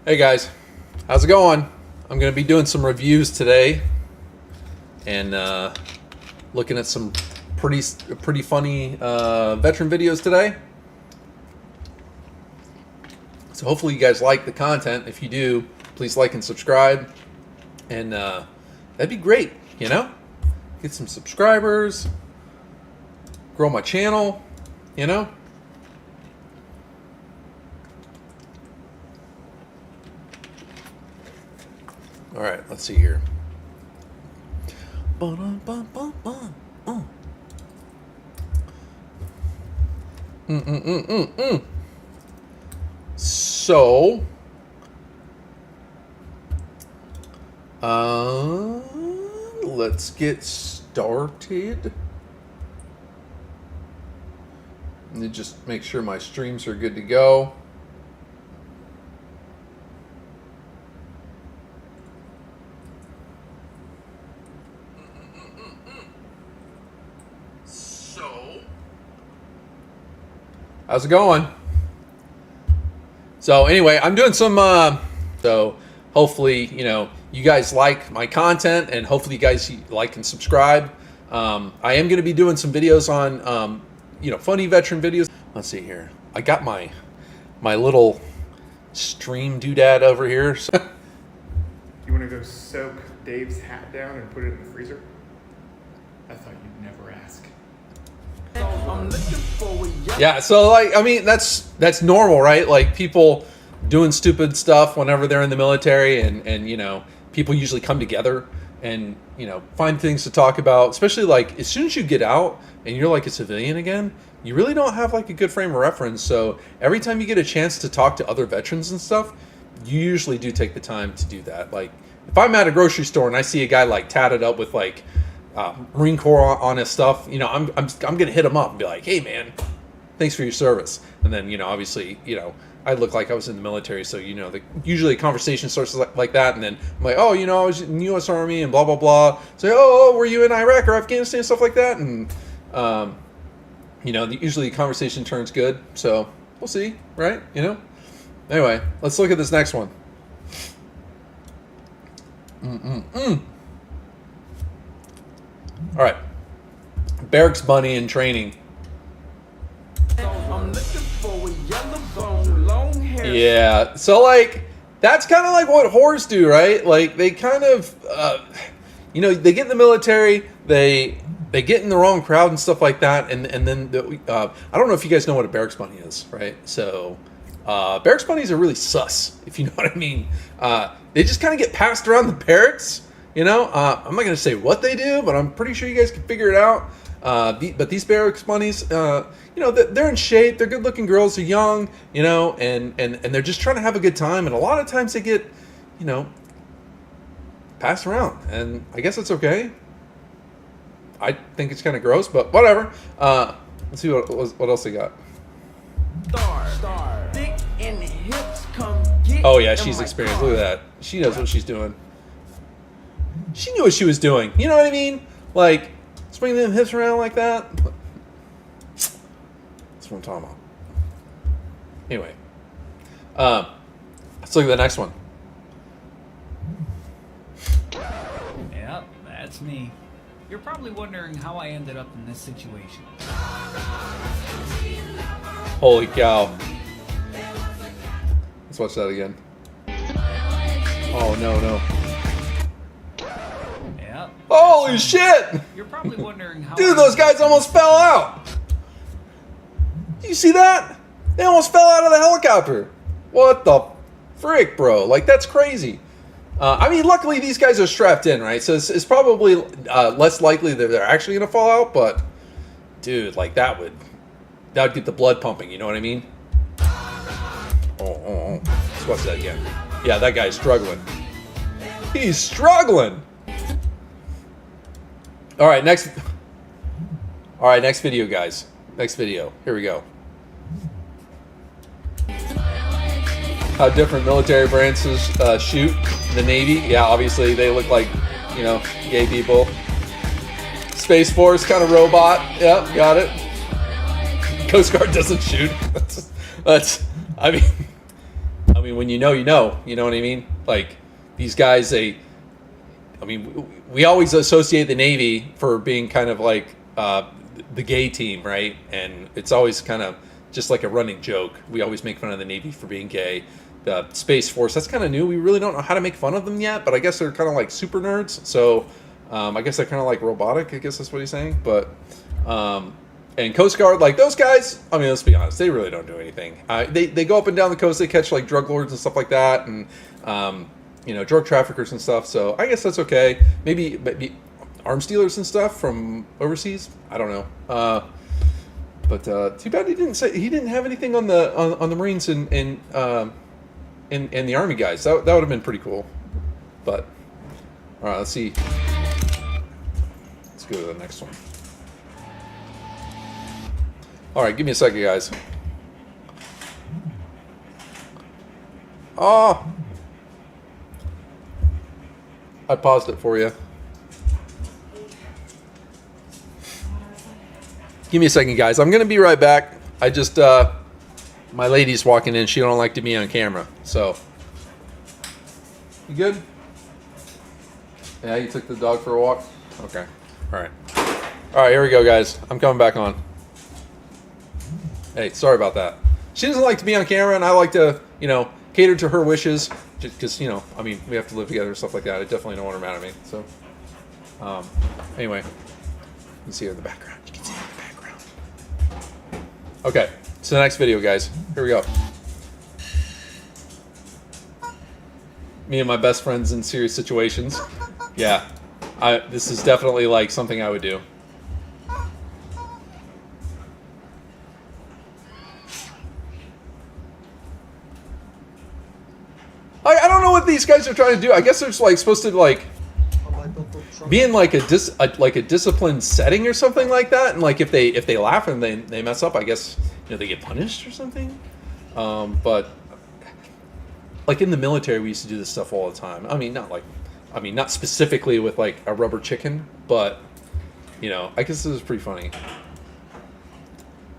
Hey guys, how's it going? I'm going to be doing some reviews today and looking at some pretty funny veteran videos today. So hopefully you guys like the content. If you do, please like and subscribe, and that'd be great, you know? Get some subscribers, grow my channel, you know? All right, let's see here. So, let's get started. Let me just make sure my streams are good to go. How's it going? So anyway, I'm doing some, so hopefully, you know, you guys like my content, and hopefully you guys like and subscribe. I am going to be doing some videos on, you know, funny veteran videos. Let's see here. I got my little stream doodad over here. So. You want to go soak Dave's hat down and put it in the freezer? I thought you'd never ask. Yeah, so like, I mean, that's normal, right? Like people doing stupid stuff whenever they're in the military, and you know, people usually come together and, you know, find things to talk about, especially like as soon as you get out and you're like a civilian again, you really don't have like a good frame of reference. So every time you get a chance to talk to other veterans and stuff, you usually do take the time to do that. Like if I'm at a grocery store and I see a guy like tatted up with like Marine Corps on his stuff, you know, I'm gonna hit him up and be like, hey man, thanks for your service. And then, you know, obviously, you know, I look like I was in the military, so, you know, usually a conversation starts like that, and then I'm like, oh, you know, I was in the U.S. Army and blah blah blah. So, oh, were you in Iraq or Afghanistan, stuff like that, and you know, usually the conversation turns good. So we'll see, right? You know. Anyway, let's look at this next one. All right, Barracks Bunny in training. I'm looking for a yellow bone, long hair. Yeah, so like that's kind of like what whores do, right? Like they kind of, you know, they get in the military, they get in the wrong crowd and stuff like that, and then I don't know if you guys know what a Barracks Bunny is, right? So Barracks Bunnies are really sus, if you know what I mean. They just kind of get passed around the barracks. You know, I'm not going to say what they do, but I'm pretty sure you guys can figure it out. But these Barracks Bunnies, you know, they're in shape. They're good-looking girls. They're young, you know, and they're just trying to have a good time. And a lot of times they get, you know, passed around. And I guess it's okay. I think it's kind of gross, but whatever. Let's see what else they got. Star. Thick in the hips, come get. Oh, yeah, she's experienced. Look at that. She knows what she's doing. She knew what she was doing. You know what I mean? Like, swinging them hips around like that. That's what I'm talking about. Anyway. Let's look at the next one. Yep, that's me. You're probably wondering how I ended up in this situation. Holy cow. Let's watch that again. Oh, no. Holy shit! You're probably wondering how. Dude, those guys almost fell out! Do you see that? They almost fell out of the helicopter. What the frick, bro? Like, that's crazy. I mean, luckily these guys are strapped in, right? So it's probably less likely that they're actually going to fall out, but dude, like that would get the blood pumping, you know what I mean? Oh. Let's watch that again. Yeah, that guy's struggling. He's struggling! All right, next video, guys. Next video. Here we go. How different military branches shoot. The Navy, yeah, obviously they look like, you know, gay people. Space Force, kind of robot. Yep, got it. Coast Guard doesn't shoot. That's I mean, when you know, you know what I mean? Like these guys, I mean, we always associate the Navy for being kind of like the gay team, right? And it's always kind of just like a running joke. We always make fun of the Navy for being gay. The Space Force, that's kind of new. We really don't know how to make fun of them yet, but I guess they're kind of like super nerds. So I guess they're kind of like robotic, I guess that's what he's saying. But and Coast Guard, like those guys, I mean, let's be honest, they really don't do anything. They go up and down the coast, they catch like drug lords and stuff like that, and drug traffickers and stuff. So I guess that's okay. Maybe arms dealers and stuff from overseas. I don't know. But too bad he didn't have anything on the Marines and the Army guys. That would have been pretty cool. But all right, let's see. Let's go to the next one. All right, give me a second, guys. Oh, I paused it for you. Give me a second, guys. I'm gonna be right back. I just my lady's walking in. She don't like to be on camera. So you good? Yeah, you took the dog for a walk. Okay. All right. All right. Here we go, guys. I'm coming back on. Hey, sorry about that. She doesn't like to be on camera, and I like to, cater to her wishes. Just because, I mean, we have to live together and stuff like that. I definitely don't want her mad at me. So, anyway, you can see her in the background. You can see her in the background. Okay, so the next video, guys. Here we go. Me and my best friends in serious situations. Yeah, this is definitely like something I would do. I don't know what these guys are trying to do. I guess they're just like supposed to like be in like a disciplined setting or something like that. And like if they laugh and they mess up, I guess they get punished or something. But like in the military, we used to do this stuff all the time. I mean, not specifically with like a rubber chicken, but I guess this is pretty funny.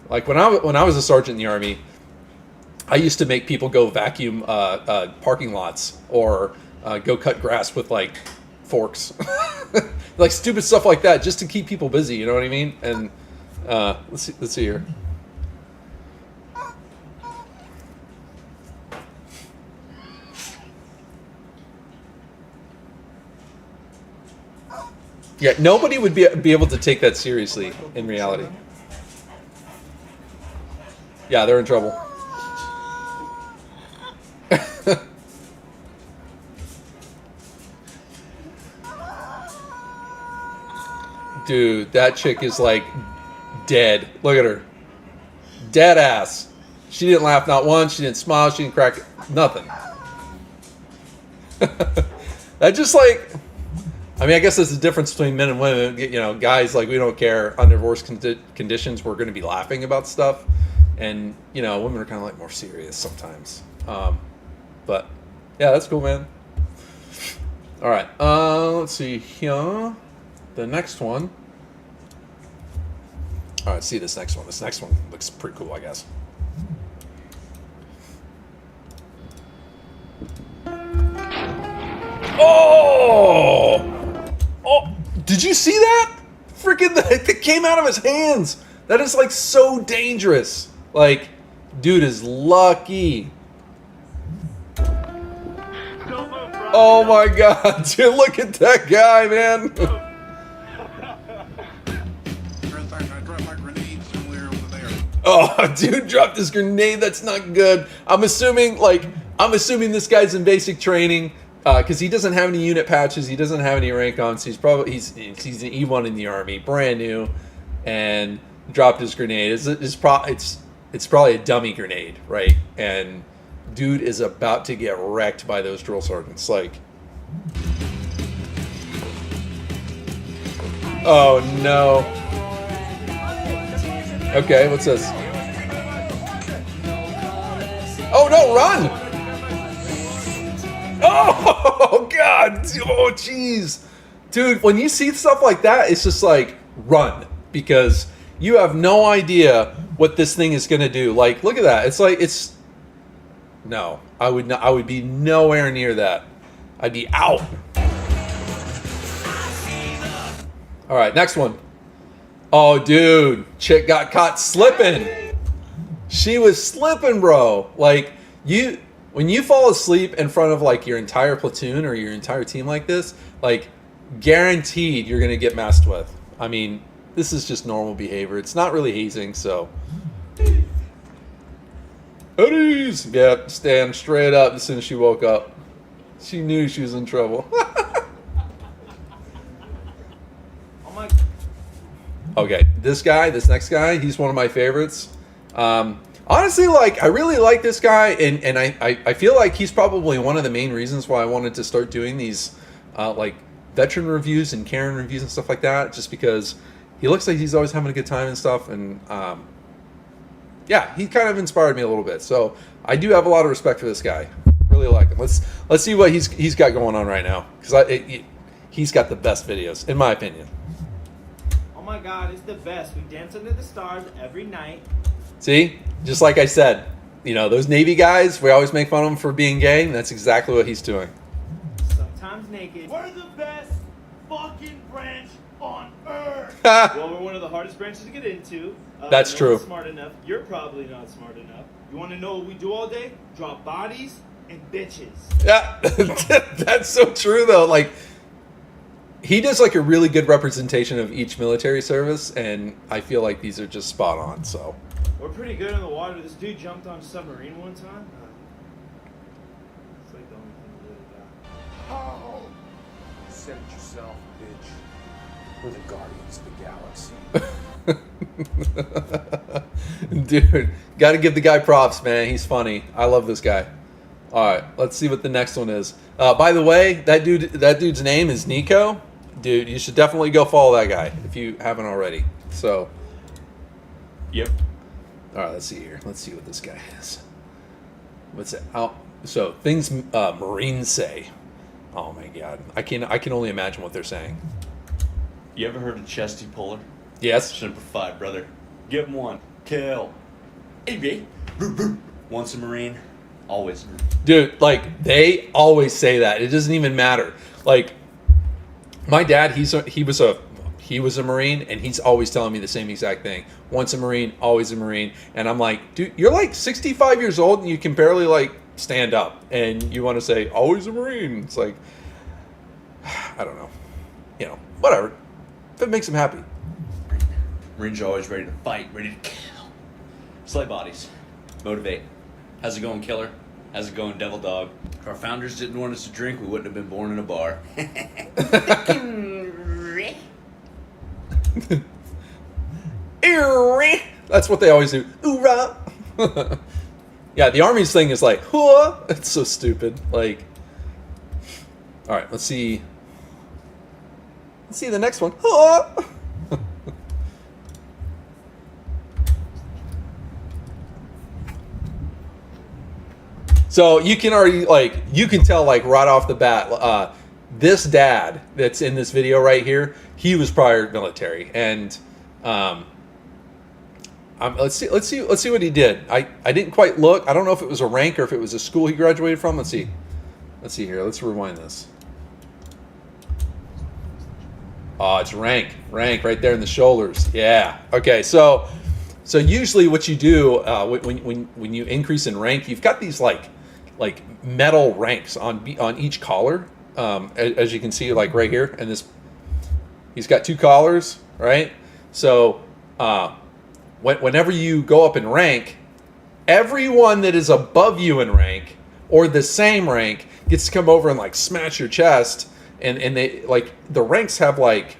Like when I was a sergeant in the Army, I used to make people go vacuum parking lots or go cut grass with like forks, like stupid stuff like that, just to keep people busy. You know what I mean? And let's see here. Yeah, nobody would be able to take that seriously in reality. Yeah, they're in trouble. Dude, that chick is like dead. Look at her. Dead ass. She didn't laugh not once. She didn't smile. She didn't crack. Nothing. That just like... I mean, I guess there's a difference between men and women. Guys, like, we don't care. Under worse conditions, we're going to be laughing about stuff. And, women are kind of like more serious sometimes. But, yeah, that's cool, man. All right. Let's see here. The next one. All right, see this next one. This next one looks pretty cool, I guess. Oh! Oh! Did you see that? Freaking that came out of his hands. That is like so dangerous. Like, dude is lucky. Oh my god, dude, look at that guy, man. Oh, dude dropped his grenade. That's not good. I'm assuming this guy's in basic training because he doesn't have any unit patches. He doesn't have any rank on. So he's an E1 in the Army, brand new, and dropped his grenade. It's probably a dummy grenade, right? And dude is about to get wrecked by those drill sergeants. Like, oh no. Okay, what's this? Oh no, run! Oh god! Oh jeez, dude. When you see stuff like that, it's just like run, because you have no idea what this thing is gonna do. Like, look at that. It's like No, I would not. I would be nowhere near that. I'd be out. All right, next one. Oh, dude, chick got caught slipping. She was slipping, bro. Like when you fall asleep in front of like your entire platoon or your entire team like this, like guaranteed you're gonna get messed with. I mean, this is just normal behavior. It's not really hazing, so. Hoodies! Yep, stand straight up as soon as she woke up. She knew she was in trouble. Oh my. Okay, this next guy, he's one of my favorites. Honestly, like, I really like this guy, and I feel like he's probably one of the main reasons why I wanted to start doing these, like, veteran reviews and Karen reviews and stuff like that, just because he looks like he's always having a good time and stuff, and, yeah, he kind of inspired me a little bit. So I do have a lot of respect for this guy. Really like him. Let's see what he's got going on right now, because he's got the best videos in my opinion. Oh my God, it's the best. We dance under the stars every night. See, just like I said, you know, those Navy guys, we always make fun of them for being gay, and that's exactly what he's doing. Sometimes naked. We're the best fucking branch on earth. Well, we're one of the hardest branches to get into. That's no true. one's smart enough. You're probably not smart enough. You want to know what we do all day? Drop bodies and bitches. Yeah, that's so true though. Like, he does like a really good representation of each military service, and I feel like these are just spot on. So We're pretty good in the water. This dude jumped on a submarine one time. It's like the only thing we really got. Oh, you said it yourself, bitch. We're the guardians of the galaxy. dude, got to give the guy props, man. He's funny. I love this guy. All right, let's see what the next one is. By the way, that dude's name is Nico. Dude, you should definitely go follow that guy if you haven't already. So, Yep. all right, let's see here. Let's see what this guy is. What's it? Oh, so things Marines say. Oh my God, I can only imagine what they're saying. You ever heard of Chesty Puller? Yes. Semper Fi, brother. Give him one. Kill. Hey, B. Once a Marine, always a Marine. Dude, like, they always say that. It doesn't even matter. Like, my dad, he was a Marine, and he's always telling me the same exact thing. Once a Marine, always a Marine. And I'm like, dude, you're like 65 years old, and you can barely, like, stand up. And you want to say, always a Marine. It's like, I don't know. You know, whatever. If it makes him happy. Marines are always ready to fight, ready to kill. Slay bodies. Motivate. How's it going, killer? How's it going, devil dog? If our founders didn't want us to drink, we wouldn't have been born in a bar. That's what they always do. Hoorah! Yeah, the Army's thing is like, hoo. It's so stupid. Like, all right, let's see. Let's see the next one. Hoo. So you can already, like, you can tell, like, right off the bat, this dad that's in this video right here, he was prior military, and let's see what he did. I didn't quite look. I don't know if it was a rank or if it was a school he graduated from. Let's see here. Let's rewind this. Oh, it's rank right there in the shoulders. Yeah. Okay. So usually what you do when you increase in rank, you've got these like metal ranks on each collar, as you can see, like right here, and this, he's got two collars, right? So whenever you go up in rank, everyone that is above you in rank or the same rank gets to come over and like smash your chest, and they, like, the ranks have like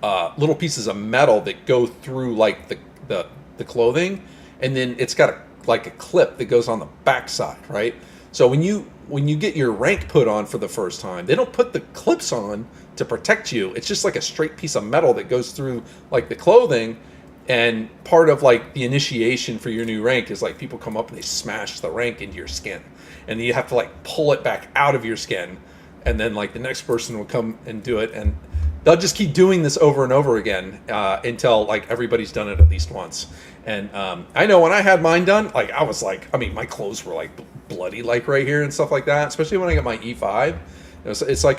little pieces of metal that go through like the clothing, and then it's got like a clip that goes on the backside, right? So when you get your rank put on for the first time, they don't put the clips on to protect you. It's just like a straight piece of metal that goes through like the clothing. And part of like the initiation for your new rank is like people come up and they smash the rank into your skin, and then you have to like pull it back out of your skin, and then like the next person will come and do it. And they'll just keep doing this over and over again until like everybody's done it at least once. And I know when I had mine done, like I was like, I mean, my clothes were like bloody, like right here and stuff like that. Especially when I got my E5, it's like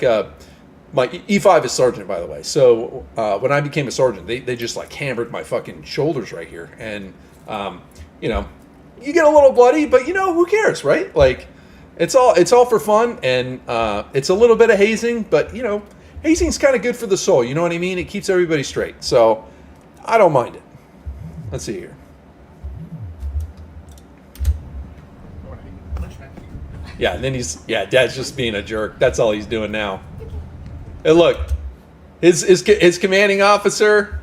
my E5 is sergeant, by the way. So when I became a sergeant, they just like hammered my fucking shoulders right here, and you know, you get a little bloody, but you know, who cares, right? Like it's all for fun, and it's a little bit of hazing, but you know, hazing's kind of good for the soul. You know what I mean? It keeps everybody straight, so I don't mind it. Let's see here. Yeah, and then Dad's just being a jerk. That's all he's doing now. And look, his commanding officer,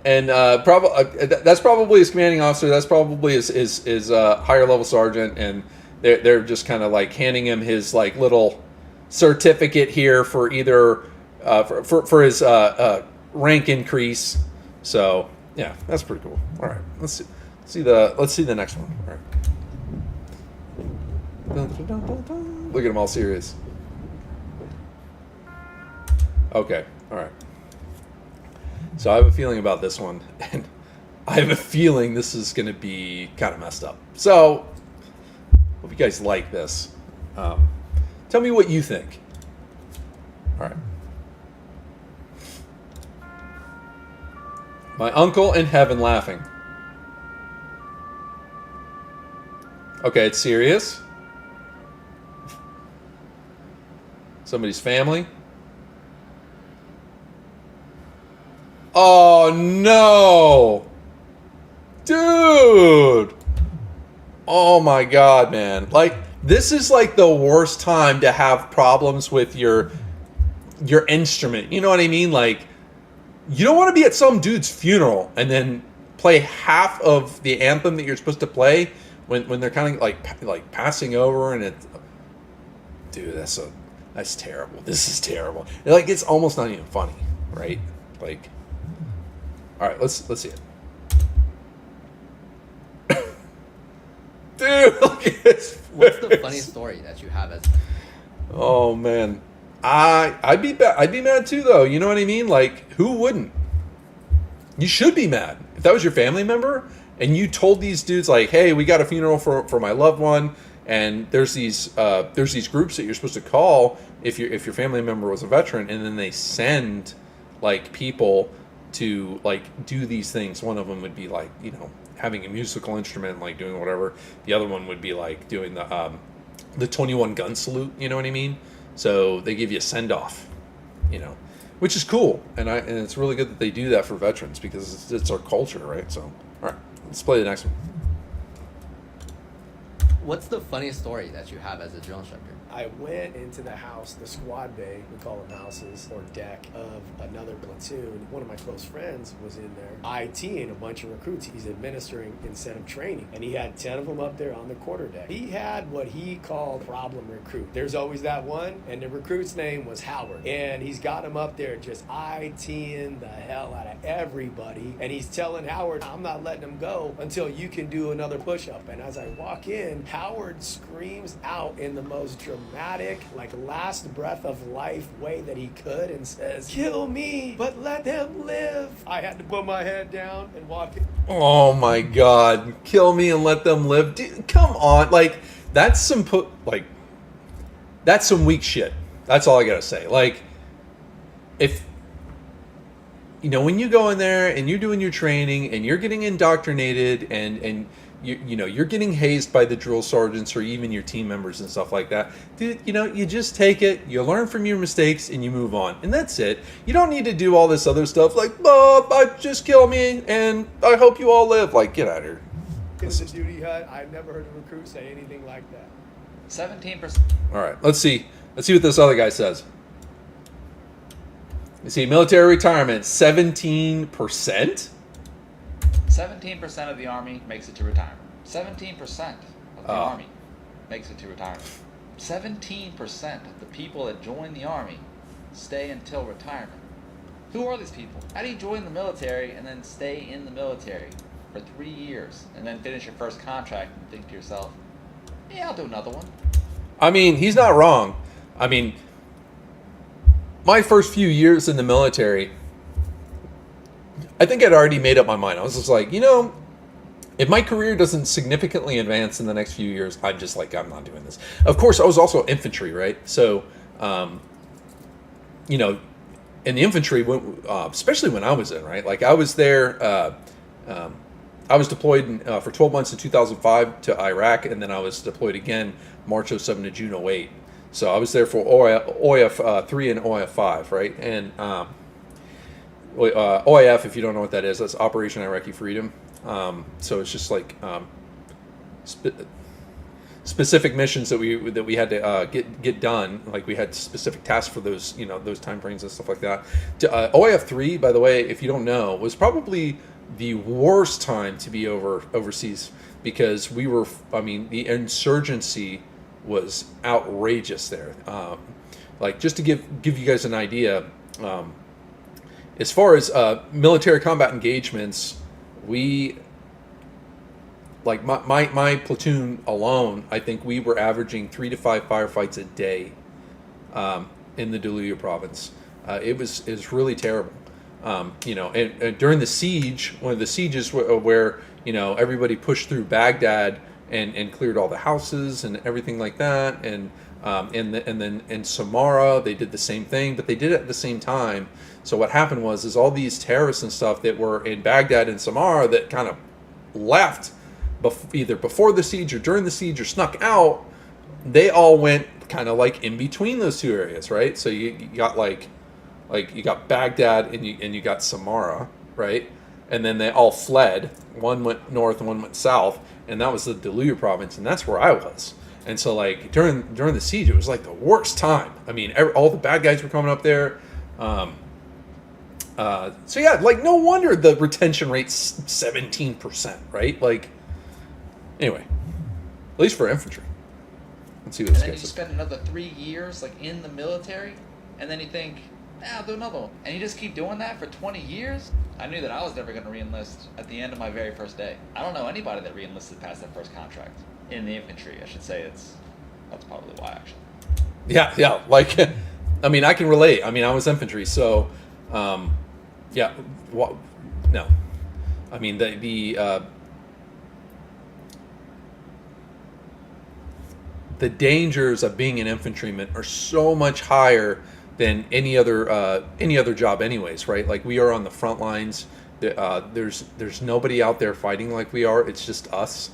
and that's probably his commanding officer. That's probably his higher level sergeant, and they're just kind of like handing him his like little certificate here for either for his rank increase. So yeah, that's pretty cool. All right, let's see the next one. All right. Look at them all serious. Okay, all right. So I have a feeling about this one, and I have a feeling this is going to be kind of messed up. So, hope you guys like this. Tell me what you think. All right. My uncle in heaven laughing. Okay, it's serious. Somebody's family. Oh no, dude. Oh my God, man. Like, this is like the worst time to have problems with your instrument. You know what I mean? Like, you don't want to be at some dude's funeral and then play half of the anthem that you're supposed to play when they're kind of like passing over, and it's, dude, that's terrible. This is terrible. Like, it's almost not even funny, right? Like, all right, let's see it. Dude, look at this. What's the funniest story that you have as? Oh man, I'd be mad too, though. You know what I mean? Like, who wouldn't? You should be mad if that was your family member and you told these dudes like, "Hey, we got a funeral for my loved one, and there's these groups that you're supposed to call if your family member was a veteran," and then they send like people to like do these things. One of them would be like, you know, having a musical instrument, like doing whatever. The other one would be like doing the 21 gun salute. You know what I mean? So they give you a send off, you know, which is cool, and it's really good that they do that for veterans because it's our culture, right? So, all right, let's play the next one. What's the funniest story that you have as a drill instructor? I went into the house, the squad bay, we call them houses, or deck, of another platoon. One of my close friends was in there ITing a bunch of recruits. He's administering incentive training, and he had 10 of them up there on the quarterdeck. He had what he called problem recruit. There's always that one, and the recruit's name was Howard. And he's got him up there just ITing the hell out of everybody. And he's telling Howard, "I'm not letting him go until you can do another push-up." And as I walk in, Howard screams out in the most dramatic, like last breath of life way that he could and says, "Kill me, but let them live." I had to put my head down and walk in. Oh my God, kill me and let them live. Dude, come on. Like, that's some weak shit. That's all I gotta say. Like, if, you know, when you go in there and you're doing your training and you're getting indoctrinated and you know, you're getting hazed by the drill sergeants or even your team members and stuff like that, dude, you know, you just take it, you learn from your mistakes, and you move on. And that's it. You don't need to do all this other stuff like, just kill me, and I hope you all live. Like, get out of here. In the duty hut, I've never heard a recruit say anything like that. 17%. All right, let's see what this other guy says. You see, military retirement, 17%? 17% of the Army makes it to retirement. 17% of the Army makes it to retirement. 17% of the people that join the Army stay until retirement. Who are these people? How do you join the military and then stay in the military for 3 years and then finish your first contract and think to yourself, yeah, I'll do another one? I mean, he's not wrong. I mean, my first few years in the military, I think I'd already made up my mind. I was just like, if my career doesn't significantly advance in the next few years, I'm just like, I'm not doing this. Of course, I was also infantry, right? So, in the infantry, especially when I was in, right? Like I was there, I was deployed for 12 months in 2005 to Iraq, and then I was deployed again March 07 to June 08. So I was there for OIF 3 and OIF 5, right? And OIF, if you don't know what that is, that's Operation Iraqi Freedom. So it's just like specific missions that we had to get done. Like we had specific tasks for those those time frames and stuff like that. OIF 3, by the way, if you don't know, was probably the worst time to be overseas because the insurgency was outrageous there. Like just to give you guys an idea, as far as military combat engagements, we like my platoon alone, I think we were averaging 3 to 5 firefights a day in the Duluya province. It was really terrible. And during the siege, one of the sieges where everybody pushed through Baghdad and cleared all the houses and everything like that, and then in Samara they did the same thing, but they did it at the same time. So what happened was all these terrorists and stuff that were in Baghdad and Samara that kind of left either before the siege or during the siege or snuck out, they all went kind of like in between those two areas, right? So you got like you got Baghdad and you got Samara, right? And then they all fled. One went north and one went south, and that was the Duluya province, and that's where I was. And so like during the siege, it was like the worst time. I mean, all the bad guys were coming up there. So yeah, like no wonder the retention rate's 17%, right? Like, anyway, at least for infantry. Let's see what And this then guy you says. spend another 3 years like in the military, and then you think, I'll do another one. And you just keep doing that for 20 years? I knew that I was never going to re-enlist at the end of my very first day. I don't know anybody that re-enlisted past their first contract. In the infantry, I should say. That's probably why, actually. Yeah, like, I mean, I can relate. I mean, I was infantry, so, yeah, no. I mean, the dangers of being an infantryman are so much higher than any other job anyways, right? Like we are on the front lines. There's nobody out there fighting like we are. It's just us,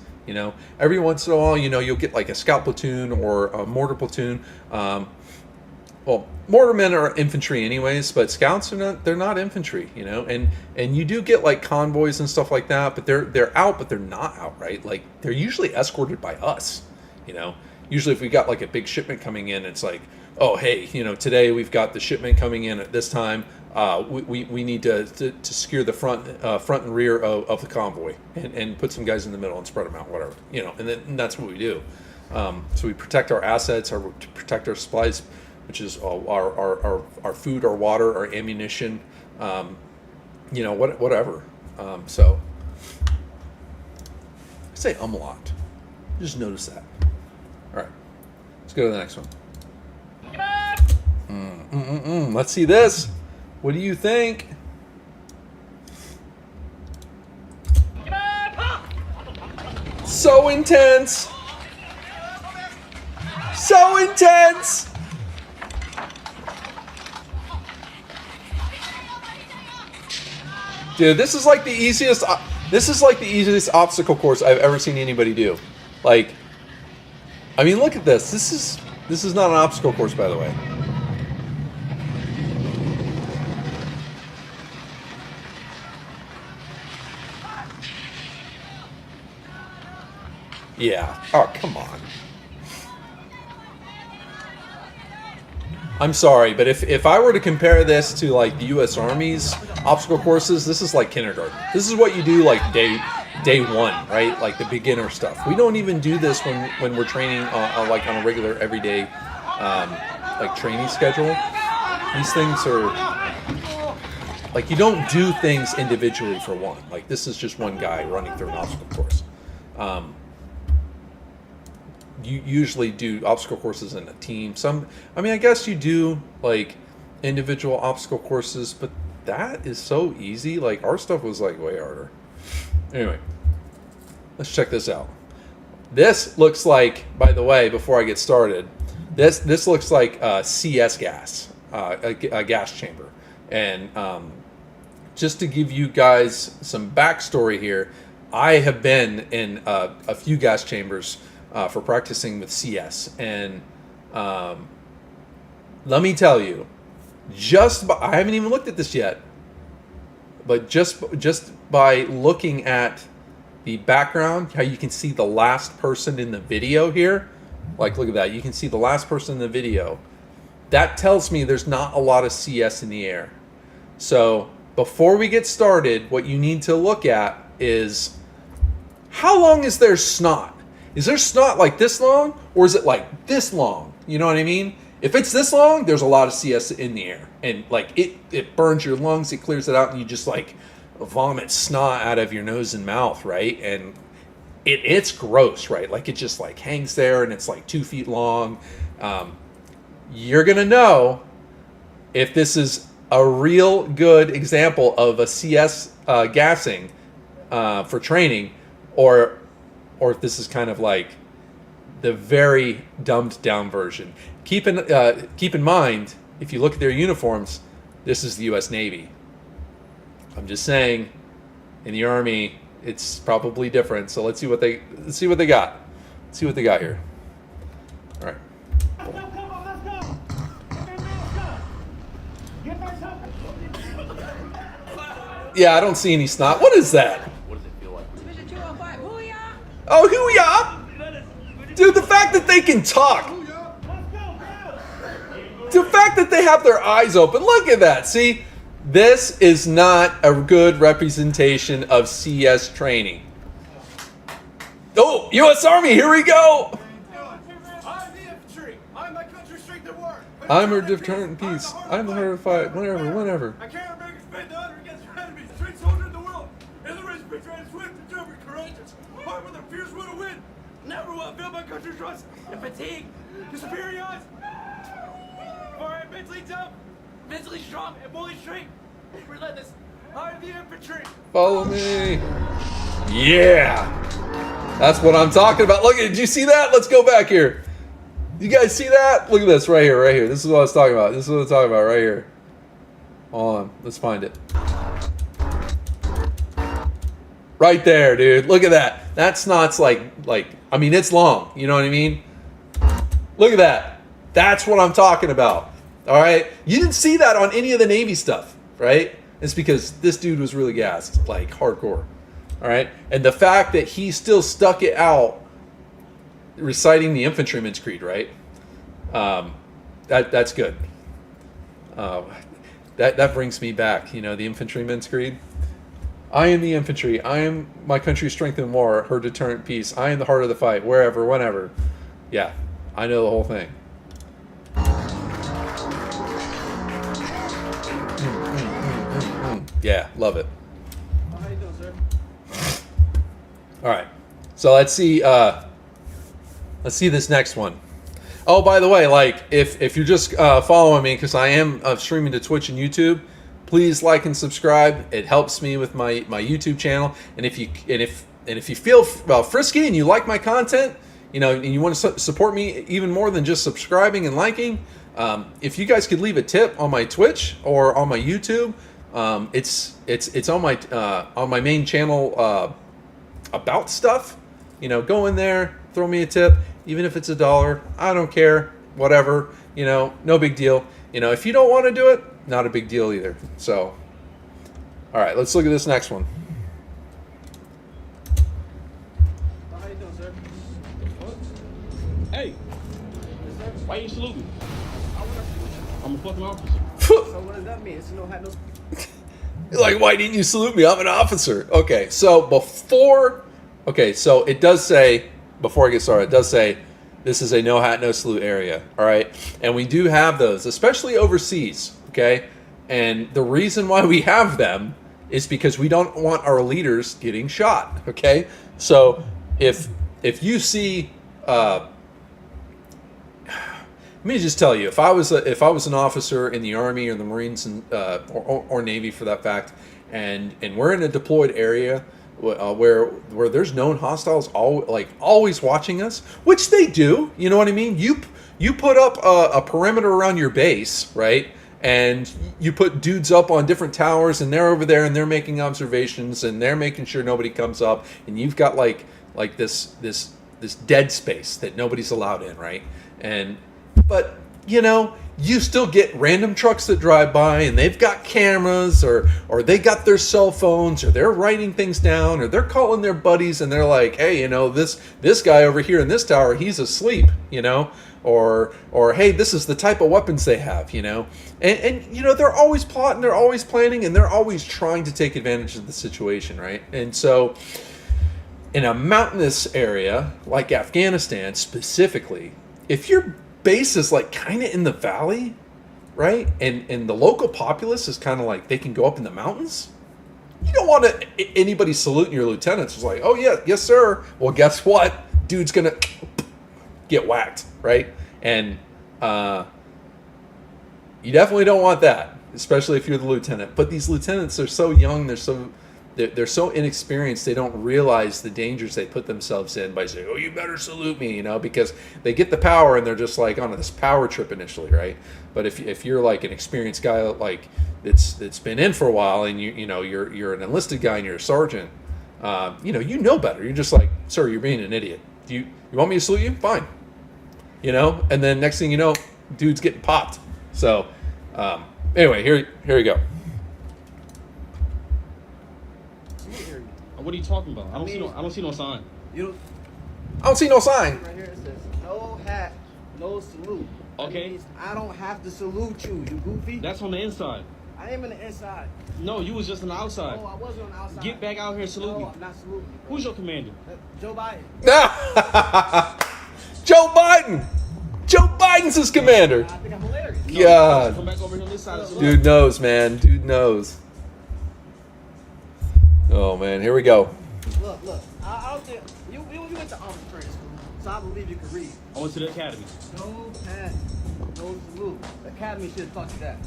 Every once in a while, you'll get like a scout platoon or a mortar platoon. Well, mortarmen are infantry anyways, but scouts they're not infantry, and you do get like convoys and stuff like that, but they're out, but they're not out, right? Like they're usually escorted by us, Usually if we got like a big shipment coming in, it's like, oh, hey, today we've got the shipment coming in at this time. We need to secure the front and rear of the convoy and put some guys in the middle and spread them out, whatever, and that's what we do. So we protect our assets, to protect our supplies, which is our food, our water, our ammunition, whatever. So I say a lot. Just notice that. All right, let's go to the next one. Let's see this. What do you think? So intense. So intense. Dude, this is like the easiest obstacle course I've ever seen anybody do. Like, I mean, look at this. This is not an obstacle course, by the way. Yeah. Oh, come on. I'm sorry, but if I were to compare this to like the U.S. Army's obstacle courses, this is like kindergarten. This is what you do like day one, right? Like the beginner stuff. We don't even do this when we're training like on a regular everyday like training schedule. These things are like you don't do things individually for one. Like this is just one guy running through an obstacle course. You usually do obstacle courses in a team. I guess you do like individual obstacle courses, but that is so easy. Like, our stuff was like way harder. Anyway, let's check this out. This looks like, by the way, before I get started, this looks like CS gas, a gas chamber. And just to give you guys some backstory here, I have been in a few gas chambers for practicing with CS, and let me tell you, I haven't even looked at this yet, but just by looking at the background, how you can see the last person in the video here, like look at that, you can see the last person in the video. That tells me there's not a lot of CS in the air. So before we get started, what you need to look at is, how long is their snot? Is their snot like this long, or is it like this long? You know what I mean? If it's this long, there's a lot of CS in the air, and like it burns your lungs, it clears it out, and you just like vomit snot out of your nose and mouth, right? And it's gross, right? Like it just like hangs there, and it's like 2 feet long. You're gonna know if this is a real good example of a CS gassing for training, or if this is kind of like the very dumbed down version. Keep in mind, if you look at their uniforms, this is the U.S. Navy. I'm just saying, in the Army, it's probably different. So let's see what they got. Let's see what they got here. All right. Yeah, I don't see any snot. What is that? What does it feel like? Oh, hoo-yah! Dude, the fact that they can talk. The fact that they have their eyes open. Look at that. See, this is not a good representation of CS training. Oh, U.S. Army, here we go. I'm the infantry. I'm my country's strength and war. I'm a deterrent in peace. I'm the heart of the fight. Whenever. I can't make spend the honor against our enemies. Straight soldier in the world. In the race, big and swift, determined, courageous. Armed with a fierce will to win. Never will I fail my country's trust. And fatigue, the superior odds. For I am mentally tough, mentally strong, and fully straight. And relentless. I'm the infantry. Follow me. Yeah. That's what I'm talking about. Look, did you see that? Let's go back here. You guys see that? Look at this right here. This is what I was talking about. This is what I'm talking about right here. Hold on. Let's find it. Right there, dude. Look at that. That snot's like, I mean, it's long. You know what I mean? Look at that. That's what I'm talking about. All right? You didn't see that on any of the Navy stuff, right? It's because this dude was really gassed, like hardcore. All right? And the fact that he still stuck it out reciting the Infantryman's Creed, right? That's good. That brings me back, the Infantryman's Creed. I am the infantry. I am my country's strength in war, her deterrent peace. I am the heart of the fight, wherever, whenever. Yeah, I know the whole thing. Yeah, love it. How you doing, sir? All right, so let's see this next one. Oh, by the way, like if you're just following me, because I am streaming to Twitch and YouTube, please like and subscribe. It helps me with my YouTube channel. And if you feel frisky and you like my content, and you want to support me even more than just subscribing and liking, if you guys could leave a tip on my Twitch or on my YouTube, it's on my main channel about stuff. Go in there, throw me a tip, even if it's $1. I don't care, whatever. No big deal. If you don't want to do it, not a big deal either. So, all right, let's look at this next one. How you doing, sir? Hey, why you salute me? I'm a fucking officer. So what does that mean? It's no hat, no. Like, why didn't you salute me? I'm an officer. Okay, so it does say, before I get started, it does say this is a no hat, no salute area. All right, and we do have those, especially overseas. Okay, and the reason why we have them is because we don't want our leaders getting shot. Okay, so if you see let me just tell you, if I was an officer in the Army or the Marines and or Navy for that fact, and we're in a deployed area where there's known hostiles always watching us, which they do. You know what I mean? You put up a perimeter around your base, right? And you put dudes up on different towers, and they're over there, and they're making observations, and they're making sure nobody comes up, and you've got like this dead space that nobody's allowed in, right? But you still get random trucks that drive by, and they've got cameras, or they got their cell phones, or they're writing things down, or they're calling their buddies, and they're like, hey, this guy over here in this tower, he's asleep, or hey, this is the type of weapons they have, and they're always plotting, they're always planning, and they're always trying to take advantage of the situation, right? And so in a mountainous area like Afghanistan specifically, if your base is like kind of in the valley, right, and the local populace is kind of like they can go up in the mountains, you don't want anybody saluting your lieutenants. It's like, oh yeah, yes sir. Well, guess what? Dude's gonna get whacked, right? And you definitely don't want that, especially if you're the lieutenant. But these lieutenants are so young, they're so inexperienced, they don't realize the dangers they put themselves in by saying, oh, you better salute me, because they get the power and they're just like on this power trip initially, right? But if you're like an experienced guy like that's been in for a while, and you're an enlisted guy and you're a sergeant, you know better. You're just like, sir, you're being an idiot. You want me to salute you? Fine. And then next thing you know, dude's getting popped. So anyway, here you go. What are you talking about? I don't see no sign. I don't see no sign. Right here it says no hat, no salute. Okay. I don't have to salute you, you goofy. That's on the inside. I am in the inside. No, you was just on the outside. No, I wasn't on the outside. Get back out here and salute me. No, I'm not saluting you, bro. Who's your commander? Joe Biden. Joe Biden. Joe Biden's his commander. I think I'm hilarious. God. Come back over here on this side of the Dude knows, man. Dude knows. Oh man, here we go. Look. I don't think you went to army training school, so I believe you can read. I went to the academy. No hat, no salute. The academy should have taught you that.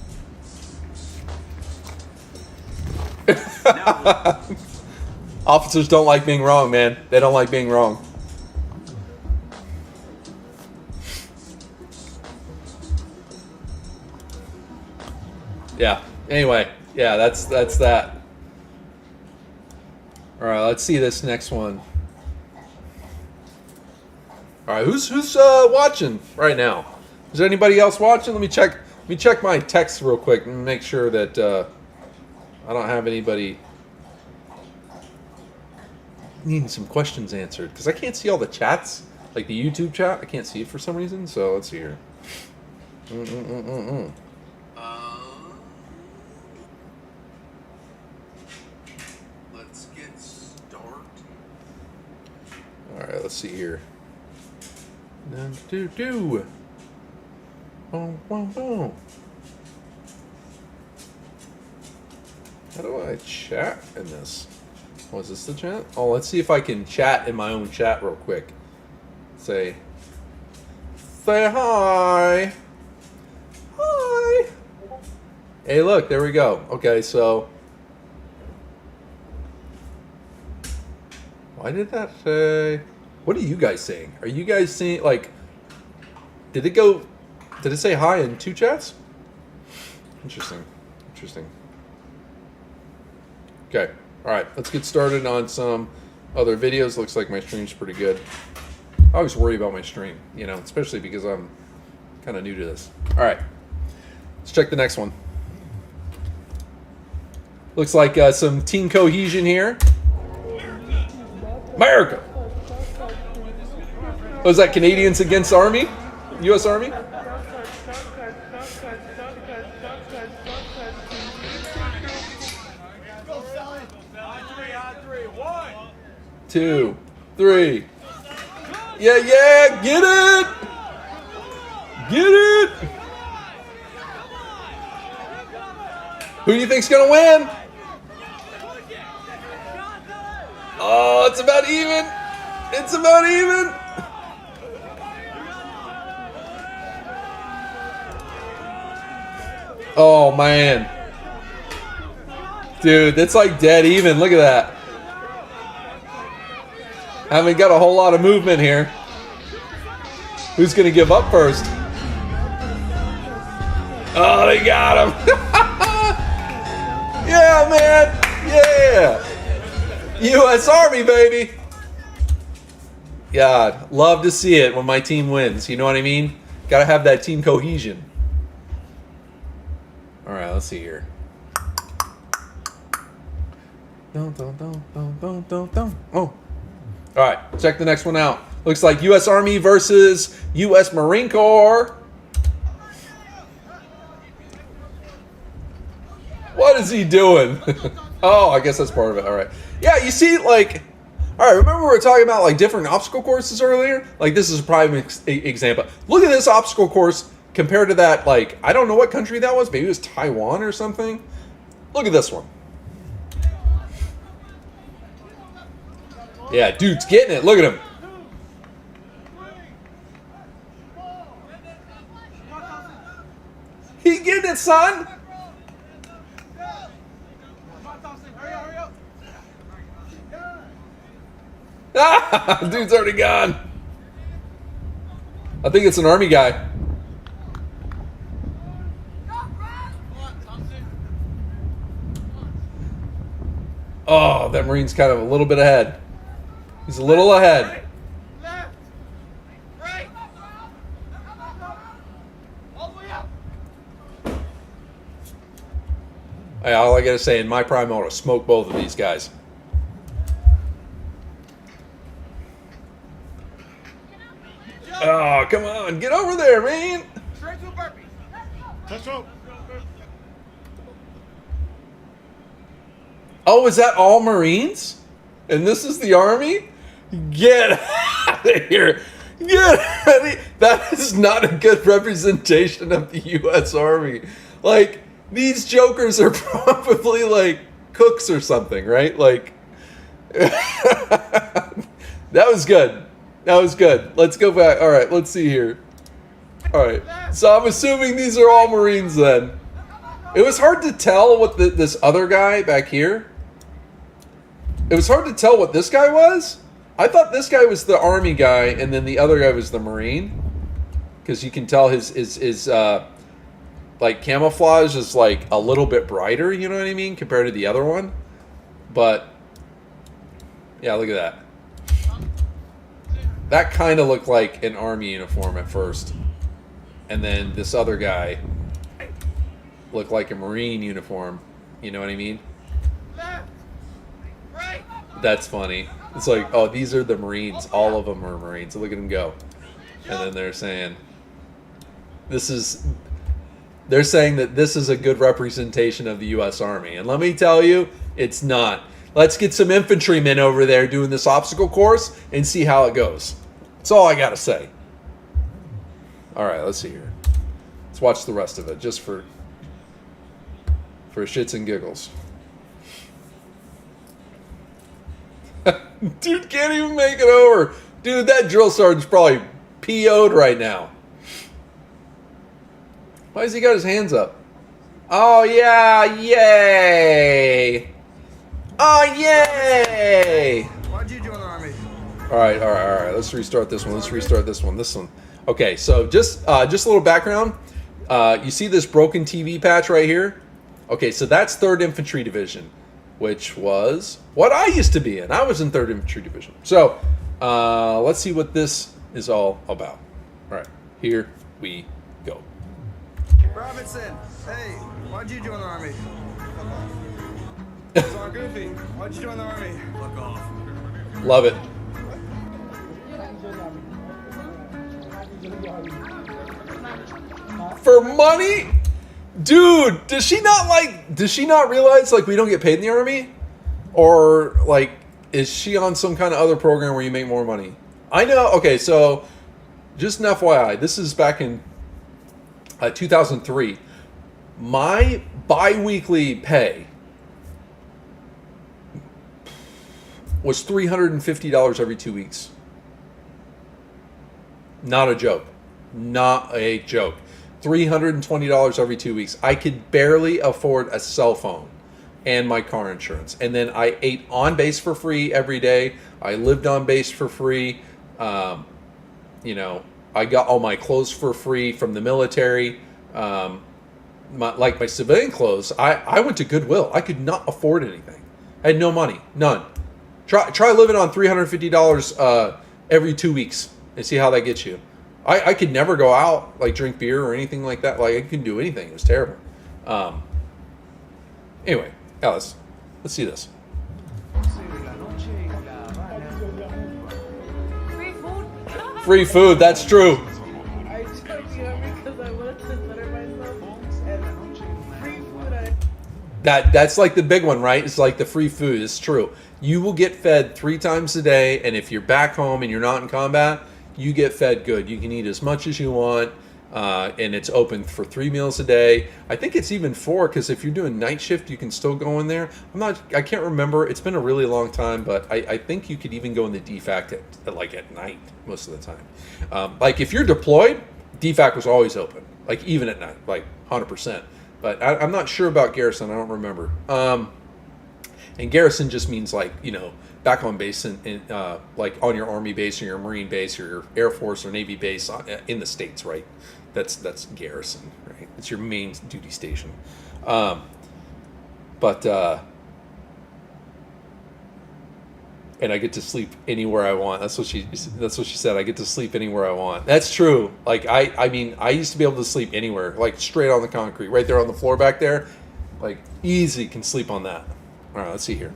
Officers don't like being wrong, man. They don't like being wrong. Yeah. Anyway, yeah, that's that. All right, let's see this next one. All right, who's watching right now? Is there anybody else watching? Let me check my text real quick and make sure that I don't have anybody needing some questions answered, because I can't see all the chats, like the YouTube chat. I can't see it for some reason. So let's see here. Let's get started. All right, let's see here. How do I chat in this? Oh, is this the chat? Oh, let's see if I can chat in my own chat real quick. Say hi. Hi. Hey, look, there we go. Okay, so why did that say? What are you guys saying? Are you guys saying, like, did it say hi in two chats? Interesting. Okay. All right, let's get started on some other videos. Looks like my stream's pretty good. I always worry about my stream, especially because I'm kind of new to this. All right, let's check the next one. Looks like some team cohesion here. America. Oh, is that Canadians against Army? U.S. Army? Two, three. Yeah, get it! Get it! Who do you think's gonna win? Oh, it's about even. It's about even. Oh, man. Dude, that's like dead even. Look at that. Haven't got a whole lot of movement here. Who's going to give up first? Oh, they got him. Yeah, man. Yeah. U.S. Army, baby. God, love to see it when my team wins. You know what I mean? Got to have that team cohesion. All right, let's see here. Oh. All right, check the next one out. Looks like U.S. Army versus U.S. Marine Corps. What is he doing? Oh, I guess that's part of it. All right. Yeah, you see, like, all right, remember we were talking about, like, different obstacle courses earlier? Like, this is a prime example. Look at this obstacle course compared to that, like, I don't know what country that was. Maybe it was Taiwan or something. Look at this one. Yeah, dude's getting it. Look at him. He getting it, son. Ah, dude's already gone. I think it's an army guy. Oh, that Marine's kind of a little bit ahead. He's a little ahead. Left, right, all the way up. Hey, all I gotta say, in my prime, I would have smoked both of these guys. Oh, come on. Get over there, man. Straight to a burpee. Touch rope. Oh, is that all Marines? And this is the Army? Get out of here. Get out of here. That is not a good representation of the U.S. Army. Like, these jokers are probably, like, cooks or something, right? Like, that was good. That was good. Let's go back. All right, let's see here. All right. So I'm assuming these are all Marines then. It was hard to tell what this other guy back here. It was hard to tell what this guy was. I thought this guy was the Army guy, and then the other guy was the Marine. Because you can tell his like camouflage is like a little bit brighter, you know what I mean, compared to the other one. But yeah, look at that. That kind of looked like an Army uniform at first. And then this other guy looked like a Marine uniform. You know what I mean? Left, right. That's funny. It's like, oh, these are the Marines. All of them are Marines. So look at them go. And then they're saying, they're saying that this is a good representation of the U.S. Army. And let me tell you, it's not. Let's get some infantrymen over there doing this obstacle course and see how it goes. That's all I got to say. All right, let's see here. Let's watch the rest of it just for shits and giggles. Dude can't even make it over. Dude, that drill sergeant's probably PO'd right now. Why has he got his hands up? Oh, yeah, yay. Oh, yay! Why'd you join the army? All right. Let's restart this one. This one. Okay, so just a little background. You see this broken TV patch right here? Okay, so that's 3rd Infantry Division, which was what I used to be in. I was in 3rd Infantry Division. So let's see what this is all about. All right, here we go. Robinson, hey, why'd you join the army? Sergeant Goofy, why'd you join the army? Fuck off. Love it. For money? Dude, does she not realize, like, we don't get paid in the Army? Or, like, is she on some kind of other program where you make more money? I know, okay, so, just an FYI, this is back in 2003. My bi-weekly pay was $350 every 2 weeks. Not a joke. Not a joke. $320 every 2 weeks. I could barely afford a cell phone and my car insurance. And then I ate on base for free every day. I lived on base for free. You know, I got all my clothes for free from the military. My civilian clothes, I went to Goodwill. I could not afford anything. I had no money, none. Try living on $350 every 2 weeks and see how that gets you. I could never go out, like drink beer or anything like that. Like I couldn't do anything. It was terrible. Anyway, Alice, let's see this. Free food? Free food, that's true. I took you because I wanted to better myself. And free food, That's like the big one, right? It's like the free food. It's true. You will get fed 3 times a day, and if you're back home and you're not in combat, you get fed good. You can eat as much as you want, and it's open for 3 meals a day. I think it's even 4 because if you're doing night shift, you can still go in there. I can't remember. It's been a really long time, but I think you could even go in the DFAC at night most of the time. Like if you're deployed, DFAC was always open, like even at night, like 100%. But I'm not sure about garrison. I don't remember. And garrison just means like, you know, back on base in like on your Army base or your Marine base or your Air Force or Navy base in the States, right? That's garrison, right? It's your main duty station. And I get to sleep anywhere I want. That's what she said. I get to sleep anywhere I want. That's true. Like I mean, I used to be able to sleep anywhere, like straight on the concrete, right there on the floor back there. Like easy can sleep on that. All right, let's see here.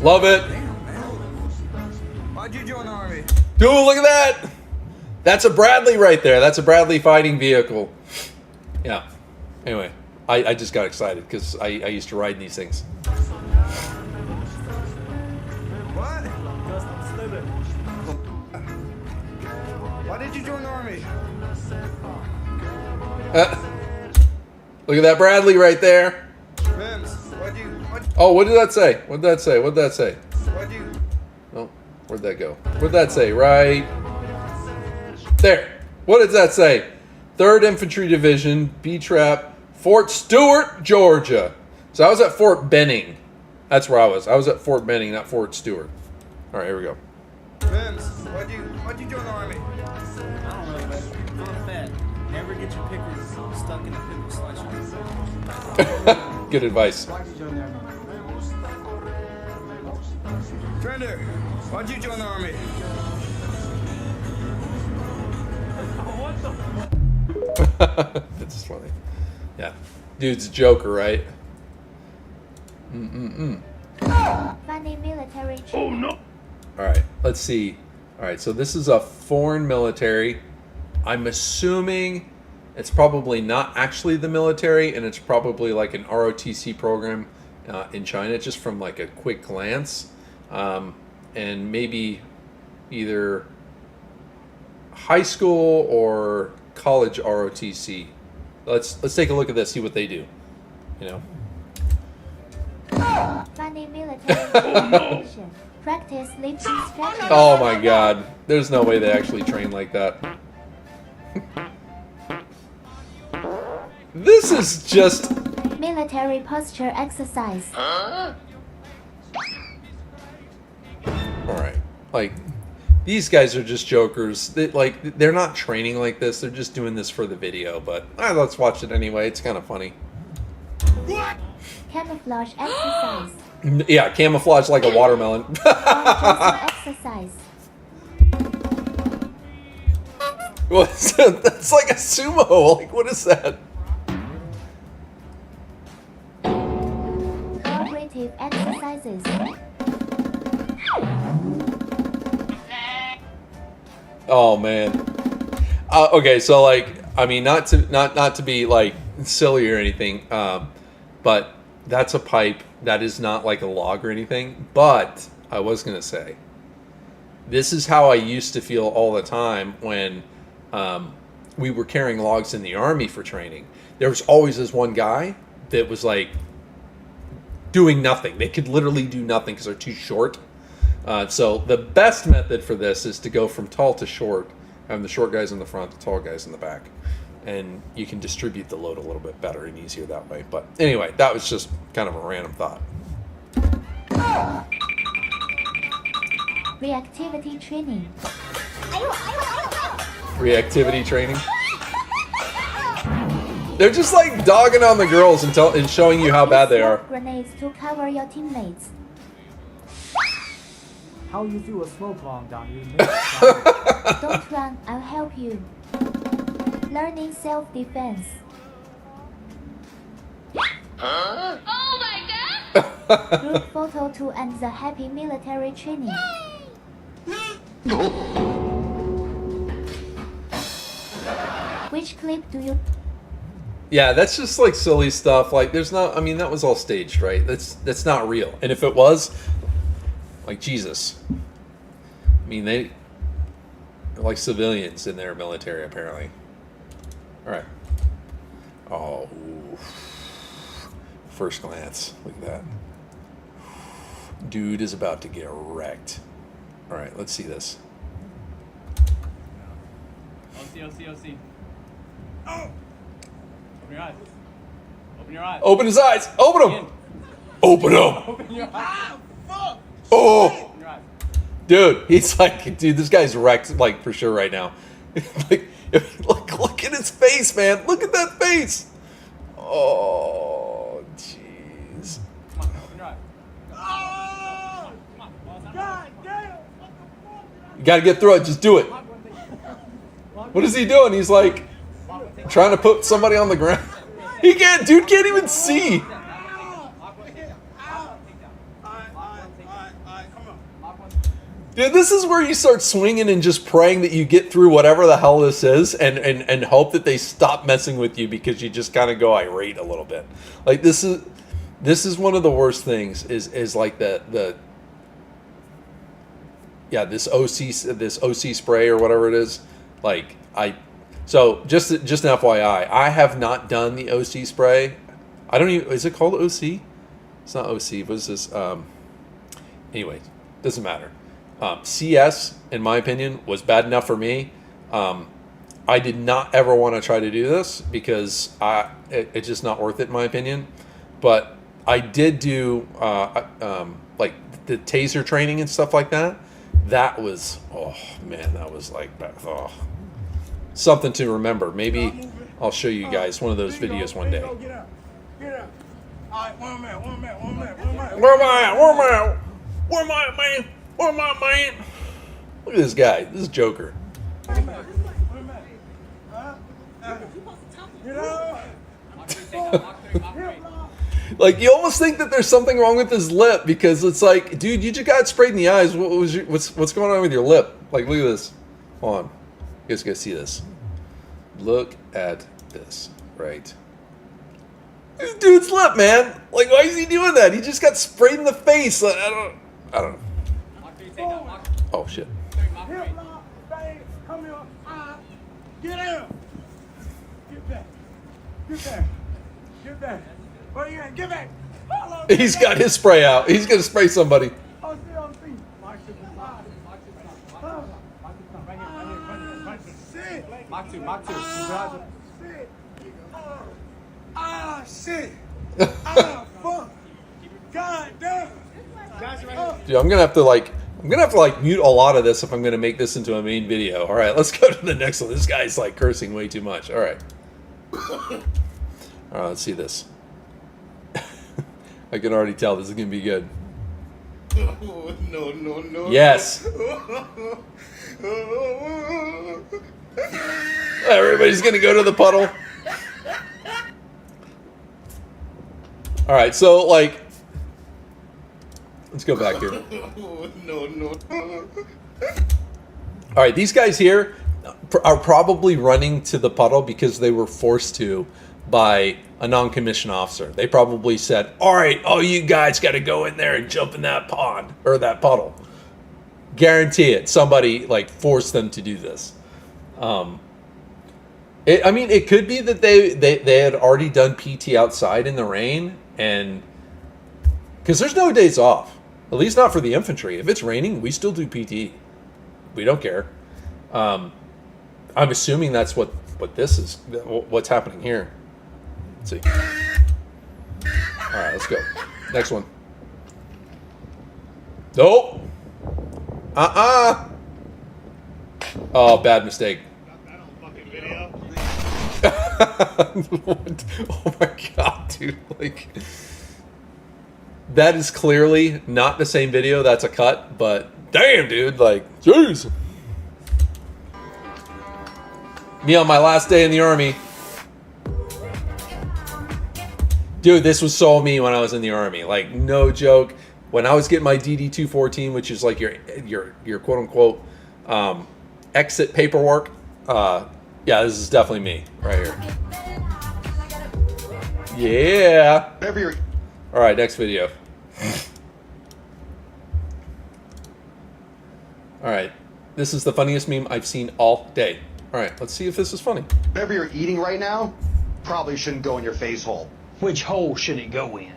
Love it. Why'd you join the army? Dude, look at that. That's a Bradley right there. That's a Bradley fighting vehicle. Yeah. Anyway, I just got excited because I used to ride in these things. What? Why did you join the army? Look at that Bradley right there. Mims, Oh, what did that say? What did that say? What did that say? why'd you... Oh, where'd that go? What did that say? Right there. What does that say? 3rd Infantry Division, B-Trap, Fort Stewart, Georgia. So I was at Fort Benning. That's where I was. I was at Fort Benning, not Fort Stewart. All right, here we go. Mims, why'd you join the army? I don't know, but I'm fat. Never get your pickles stuck in the pickle slicer. Good advice. Trender, why'd you join the army? That's funny. Yeah. Dude's a joker, right? Funny military trick. Oh no! Alright, let's see. Alright, so this is a foreign military. I'm assuming it's probably not actually the military, and it's probably like an ROTC program in China, just from like a quick glance. And maybe either high school or college ROTC. Let's take a look at this, see what they do. You know. Funny military trick. Practice lip instruction. Oh my god. There's no way they actually train like that. This is just Military posture exercise. alright. Like, these guys are just jokers. They're not training like this. They're just doing this for the video. But let's watch it anyway. It's kind of funny. Camouflage exercise. Yeah, camouflage like a watermelon. Exercise. What's that? That's like a sumo. Like, what is that? Cooperative exercises. Oh man. Okay, so like, I mean, not to be like silly or anything, but that's a pipe. That is not like a log or anything. But I was gonna say, this is how I used to feel all the time when we were carrying logs in the Army for training, there was always this one guy that was like doing nothing. They could literally do nothing because they're too short. So the best method for this is to go from tall to short, having the short guys in the front, the tall guys in the back. And you can distribute the load a little bit better and easier that way. But anyway, that was just kind of a random thought. Reactivity training. Reactivity training. They're just like dogging on the girls and showing you how bad they are. Grenades to cover your teammates. How you do a smoke bomb down here? Don't run, I'll help you. Learning self-defense. Huh? Oh my god! Group photo to end the happy military training. Which clip do you... Yeah, that's just like silly stuff. Like there's not, I mean, that was all staged, right? That's not real. And if it was, like Jesus. I mean, they're like civilians in their military apparently. All right. Oh, first glance. Look at that. Dude is about to get wrecked. All right, let's see this. OC. Oh! Open your eyes. Open your eyes. Open his eyes. Open them. Open them. Open your eyes. Oh. Open your eyes. Dude, he's like, dude, this guy's wrecked, like, for sure right now. Like, look at his face, man. Look at that face. Oh, jeez. Come on, open your eyes. Oh! God damn! You gotta get through it. Just do it. What is he doing? He's like trying to put somebody on the ground. He can't. Dude can't even see. Dude, this is where you start swinging and just praying that you get through whatever the hell this is, and hope that they stop messing with you because you just kind of go irate a little bit. Like this is one of the worst things. Is like this OC spray or whatever it is. Like so just an FYI, I have not done the OC spray. I don't even, is it called OC? It's not OC. What is this? Anyway, doesn't matter. CS, in my opinion, was bad enough for me. I did not ever want to try to do this because it's just not worth it, in my opinion. But I did do like the taser training and stuff like that. That was, oh man, that was like, oh, something to remember. Maybe I'll show you guys one of those videos one day. Get up. All right, one man. Where am I, man? Look at this guy. This is Joker. Like, you almost think that there's something wrong with his lip because it's like, dude, you just got sprayed in the eyes. What's going on with your lip? Like, look at this. Hold on. You guys gotta see this. Look at this, right? This dude's lip, man. Like, why is he doing that? He just got sprayed in the face. Like, I don't know. Oh shit. Come here. Get down. Get back. Where you at? Get back. He's got his spray out. He's gonna spray somebody. Oh, stay on feet. Mach 2. Shit. Fuck. God damn. Dude, I'm gonna have to mute a lot of this if I'm gonna make this into a main video. All right, let's go to the next one. This guy's like cursing way too much. All right. All right, let's see this. I can already tell this is gonna be good. No. Yes. Everybody's gonna go to the puddle. All right, so like, let's go back here. No. All right, these guys here are probably running to the puddle because they were forced to by a non-commissioned officer. They probably said, all right, you guys got to go in there and jump in that pond or that puddle. Guarantee it. Somebody like forced them to do this. I mean, it could be that they had already done PT outside in the rain, and because there's no days off, at least not for the infantry. If it's raining, we still do PT. We don't care. I'm assuming that's what this is, what's happening here. Let's see. All right, let's go. Next one. Nope. Oh, bad mistake. What? Oh my god, dude! Like, that is clearly not the same video. That's a cut, but damn, dude! Like, jeez. Me on my last day in the army, dude. This was so me when I was in the army. Like, no joke. When I was getting my DD 214, which is like your quote unquote exit paperwork. Yeah, this is definitely me right here. Yeah. All right, next video. All right, this is the funniest meme I've seen all day. All right, let's see if this is funny. Whatever you're eating right now probably shouldn't go in your face hole. Which hole should it go in?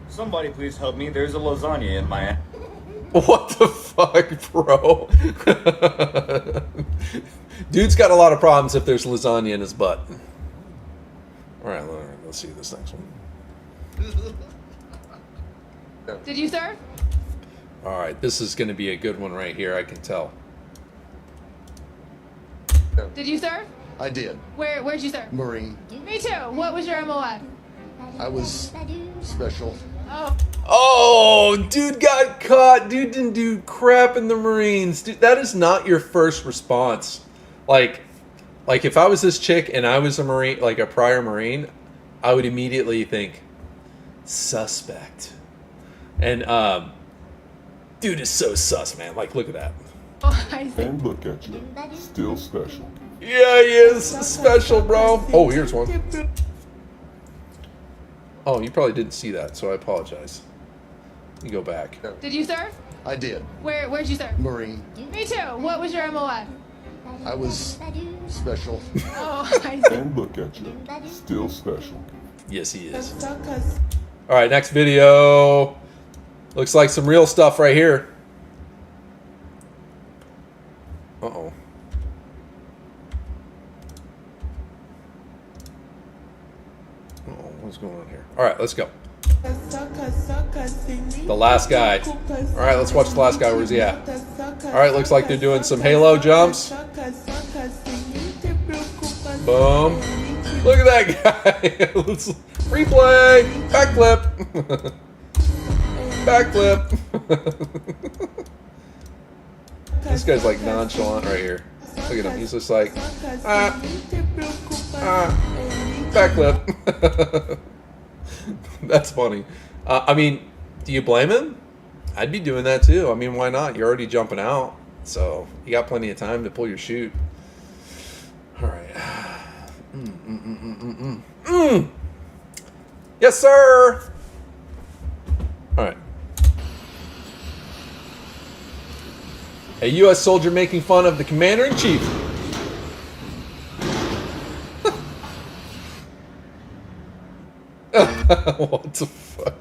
Somebody please help me. There's a lasagna in my... What the fuck, bro? Dude's got a lot of problems if there's lasagna in his butt. All right, let's see this next one. Did you serve? All right, this is going to be a good one right here, I can tell. Did you serve? I did. Where'd you serve? Marine. Me too. What was your MOS? I was special. Oh. Oh, dude got caught. Dude didn't do crap in the Marines. Dude, that is not your first response. Like if I was this chick and I was a Marine, like a prior Marine, I would immediately think, suspect. And dude is so sus, man. Like, look at that. Oh, I see. And look at you, still special. Yeah, he is special, bro. Oh, here's one. Oh, you probably didn't see that, so I apologize. You go back. Did you serve? I did. Where'd you serve? Marine. Me too. What was your MOS? I was special. Oh, I see. And look at you, still special. Yes, he is. All right, next video. Looks like some real stuff right here. Uh-oh. What's going on here? All right, let's go. The last guy. All right, let's watch the last guy. Where's he at? All right, looks like they're doing some halo jumps. Boom. Look at that guy. Let's replay. Backflip. Backflip. This guy's like nonchalant right here. Look at him. He's just like, backflip. That's funny. I mean, do you blame him? I'd be doing that too. I mean, why not? You're already jumping out, so you got plenty of time to pull your chute. All right. Yes, sir. All right. A U.S. soldier making fun of the commander-in-chief. What the fuck?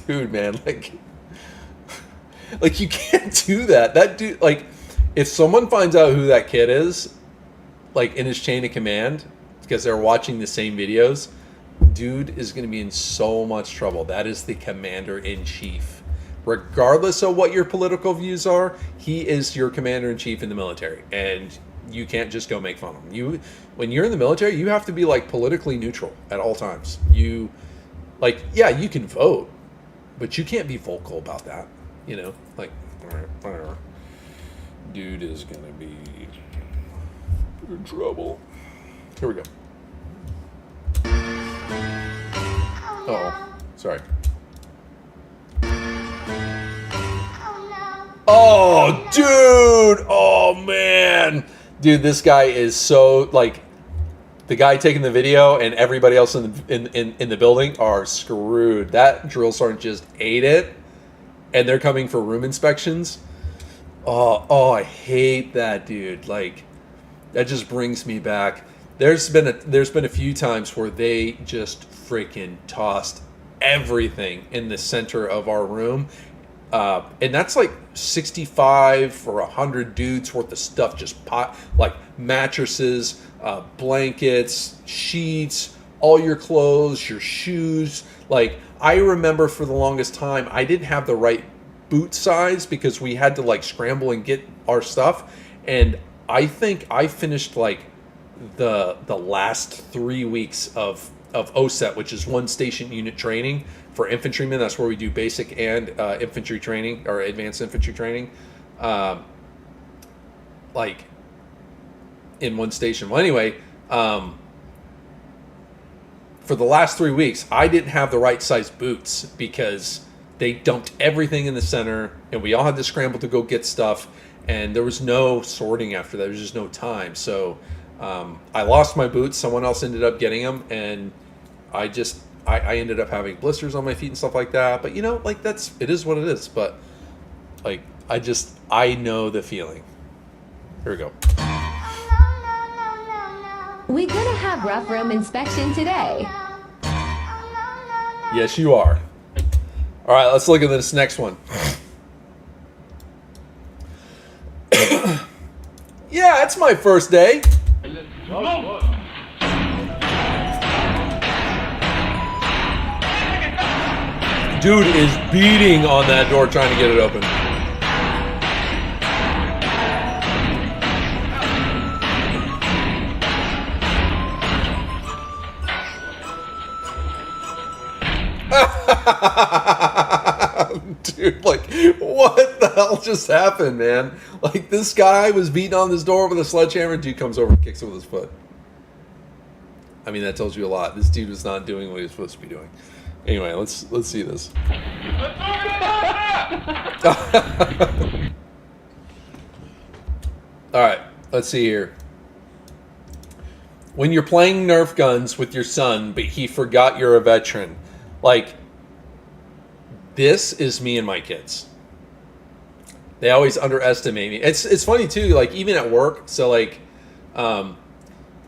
Dude, man, like you can't do that. That dude, like, if someone finds out who that kid is, like in his chain of command, because they're watching the same videos, dude is going to be in so much trouble. That is the commander-in-chief. Regardless of what your political views are, he is your commander-in-chief in the military, and you can't just go make fun of him. When you're in the military, you have to be like politically neutral at all times. You, like, yeah, you can vote, but you can't be vocal about that. You know, like, whatever. Dude is gonna be in trouble. Here we go. Oh, sorry. Oh, dude! Oh, man! Dude, this guy is so, like, the guy taking the video and everybody else in the building are screwed. That drill sergeant just ate it, and they're coming for room inspections. Oh, I hate that, dude. Like, that just brings me back. there's been a few times where they just freaking tossed everything in the center of our room, and that's like 65 or 100 dudes worth of stuff, just like mattresses, blankets, sheets, all your clothes, your shoes. Like, I remember for the longest time I didn't have the right boot size because we had to like scramble and get our stuff, and I think I finished like the last 3 weeks of OSET, which is one station unit training for infantrymen. That's where we do basic and infantry training or advanced infantry training, like in one station. Well, anyway, for the last 3 weeks, I didn't have the right size boots because they dumped everything in the center, and we all had to scramble to go get stuff, and there was no sorting after that. There was just no time. So I lost my boots. Someone else ended up getting them, and I ended up having blisters on my feet and stuff like that. But, you know, like, it is what it is. But, like, I know the feeling. Here we go. We gonna have rough room inspection today. Yes, you are. All right, let's look at this next one. Yeah, it's my first day. Dude is beating on that door trying to get it open. Dude, like, what the hell just happened, man? Like, this guy was beating on this door with a sledgehammer. Dude comes over and kicks it with his foot. I mean, that tells you a lot. This dude was not doing what he was supposed to be doing. Anyway, let's see this. All right, let's see here. When you're playing Nerf guns with your son, but he forgot you're a veteran. Like, this is me and my kids. They always underestimate me. It's funny too, like, even at work. So, like, I'm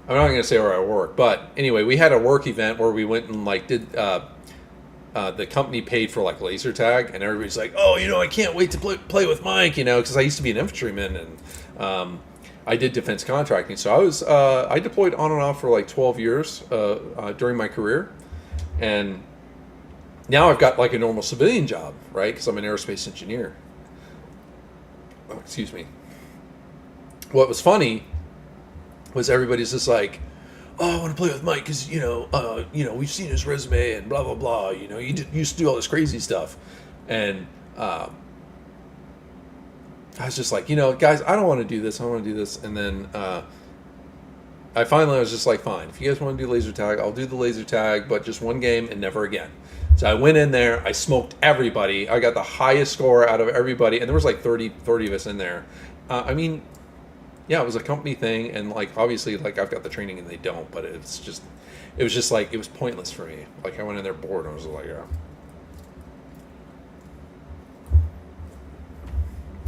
not going to say where I work, but anyway, we had a work event where we went and, like, did, the company paid for, like, laser tag, and everybody's like, oh, you know, I can't wait to play with Mike, you know, because I used to be an infantryman, and I did defense contracting. So I deployed on and off for like 12 years during my career, and now I've got like a normal civilian job, right? Because I'm an aerospace engineer. Oh, excuse me. What was funny was everybody's just like, oh, I want to play with Mike because, you know, we've seen his resume and blah, blah, blah. You know, you used to do all this crazy stuff. And I was just like, you know, guys, I don't want to do this. I don't want to do this. And then I was just like, fine. If you guys want to do laser tag, I'll do the laser tag, but just one game and never again. So I went in there. I smoked everybody. I got the highest score out of everybody. And there was like 30 of us in there. I mean, yeah, it was a company thing. And like, obviously, like, I've got the training and they don't. But it was just like, it was pointless for me. Like, I went in there bored and I was like, yeah.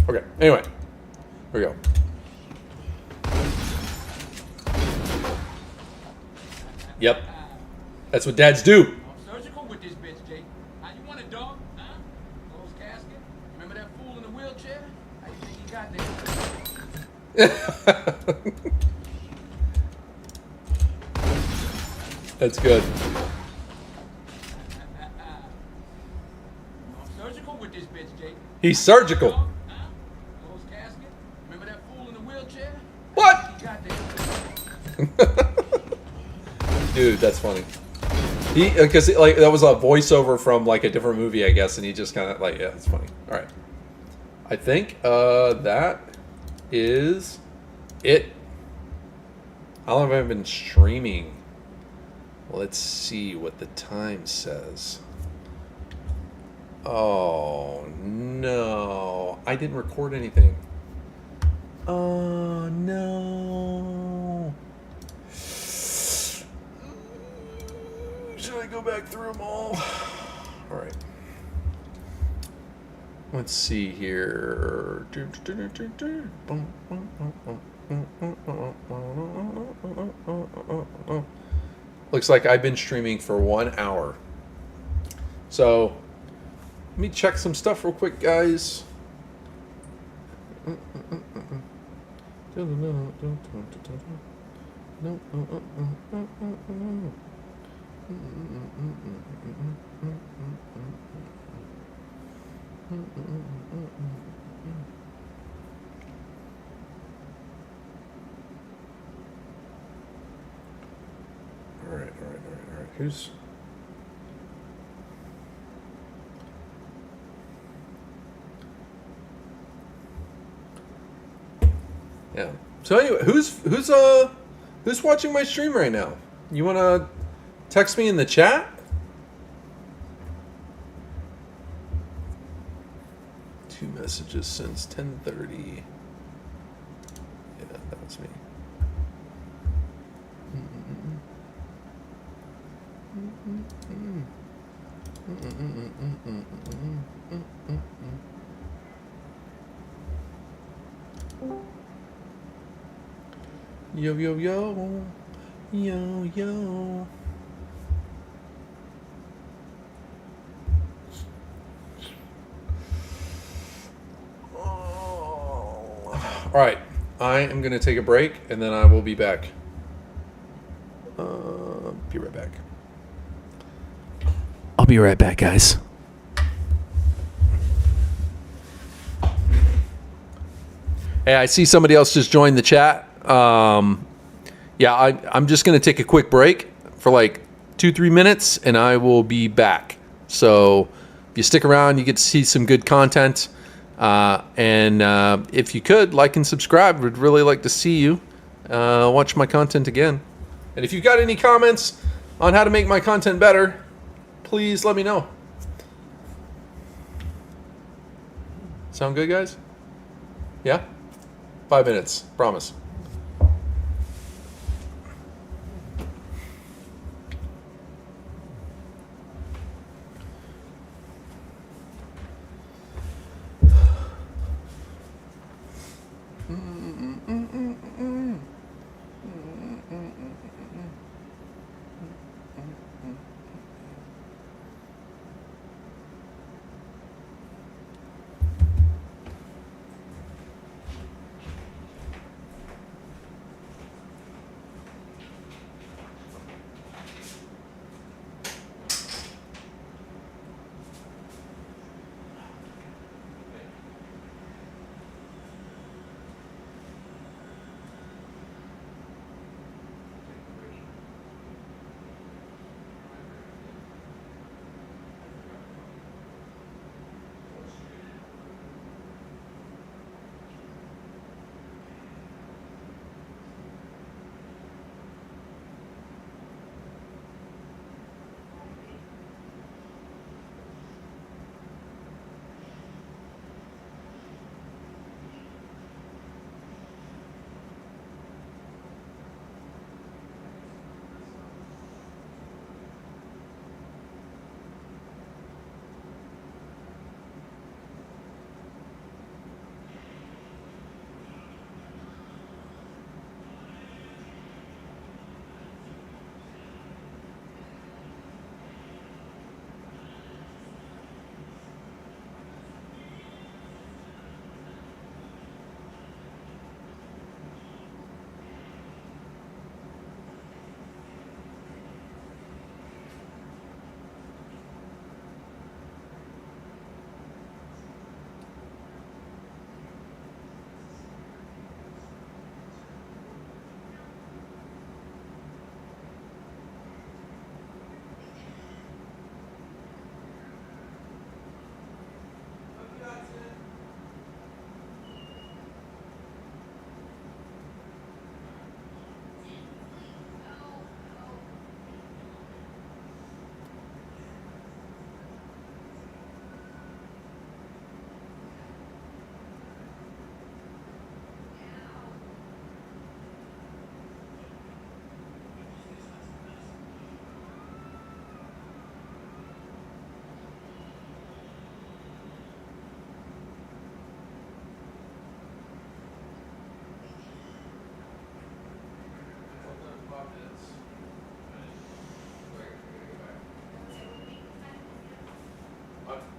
Okay, anyway, here we go. Yep, that's what dads do. Surgical with this bitch, Jake. How you want it, dog? Huh? Closed casket? Remember that fool in the wheelchair? How you think he got there? That's good. Surgical with this bitch, Jake. He's surgical. What? Dude, that's funny. Because like that was a voiceover from like a different movie, I guess, and he just kind of like, yeah, it's funny. All right, I think that is it. How long have I been streaming? Let's see what the time says. Oh no, I didn't record anything. Oh no. Should I go back through them all? All right. Let's see here. Looks like I've been streaming for 1 hour. So let me check some stuff real quick, guys. All right. Who's... Yeah. So anyway, who's watching my stream right now? You want to text me in the chat? Two messages since 10:30. Yeah, that was me. Yo, yo, yo. Yo, yo. All right. I am going to take a break, and then I will be back. Be right back. I'll be right back, guys. Hey, I see somebody else just joined the chat. Yeah, I'm just going to take a quick break for like 2-3 minutes, and I will be back. So if you stick around, you get to see some good content. And if you could, like and subscribe. Would really like to see you watch my content again. And if you've got any comments on how to make my content better, please let me know. Sound good, guys? Yeah? 5 minutes, promise.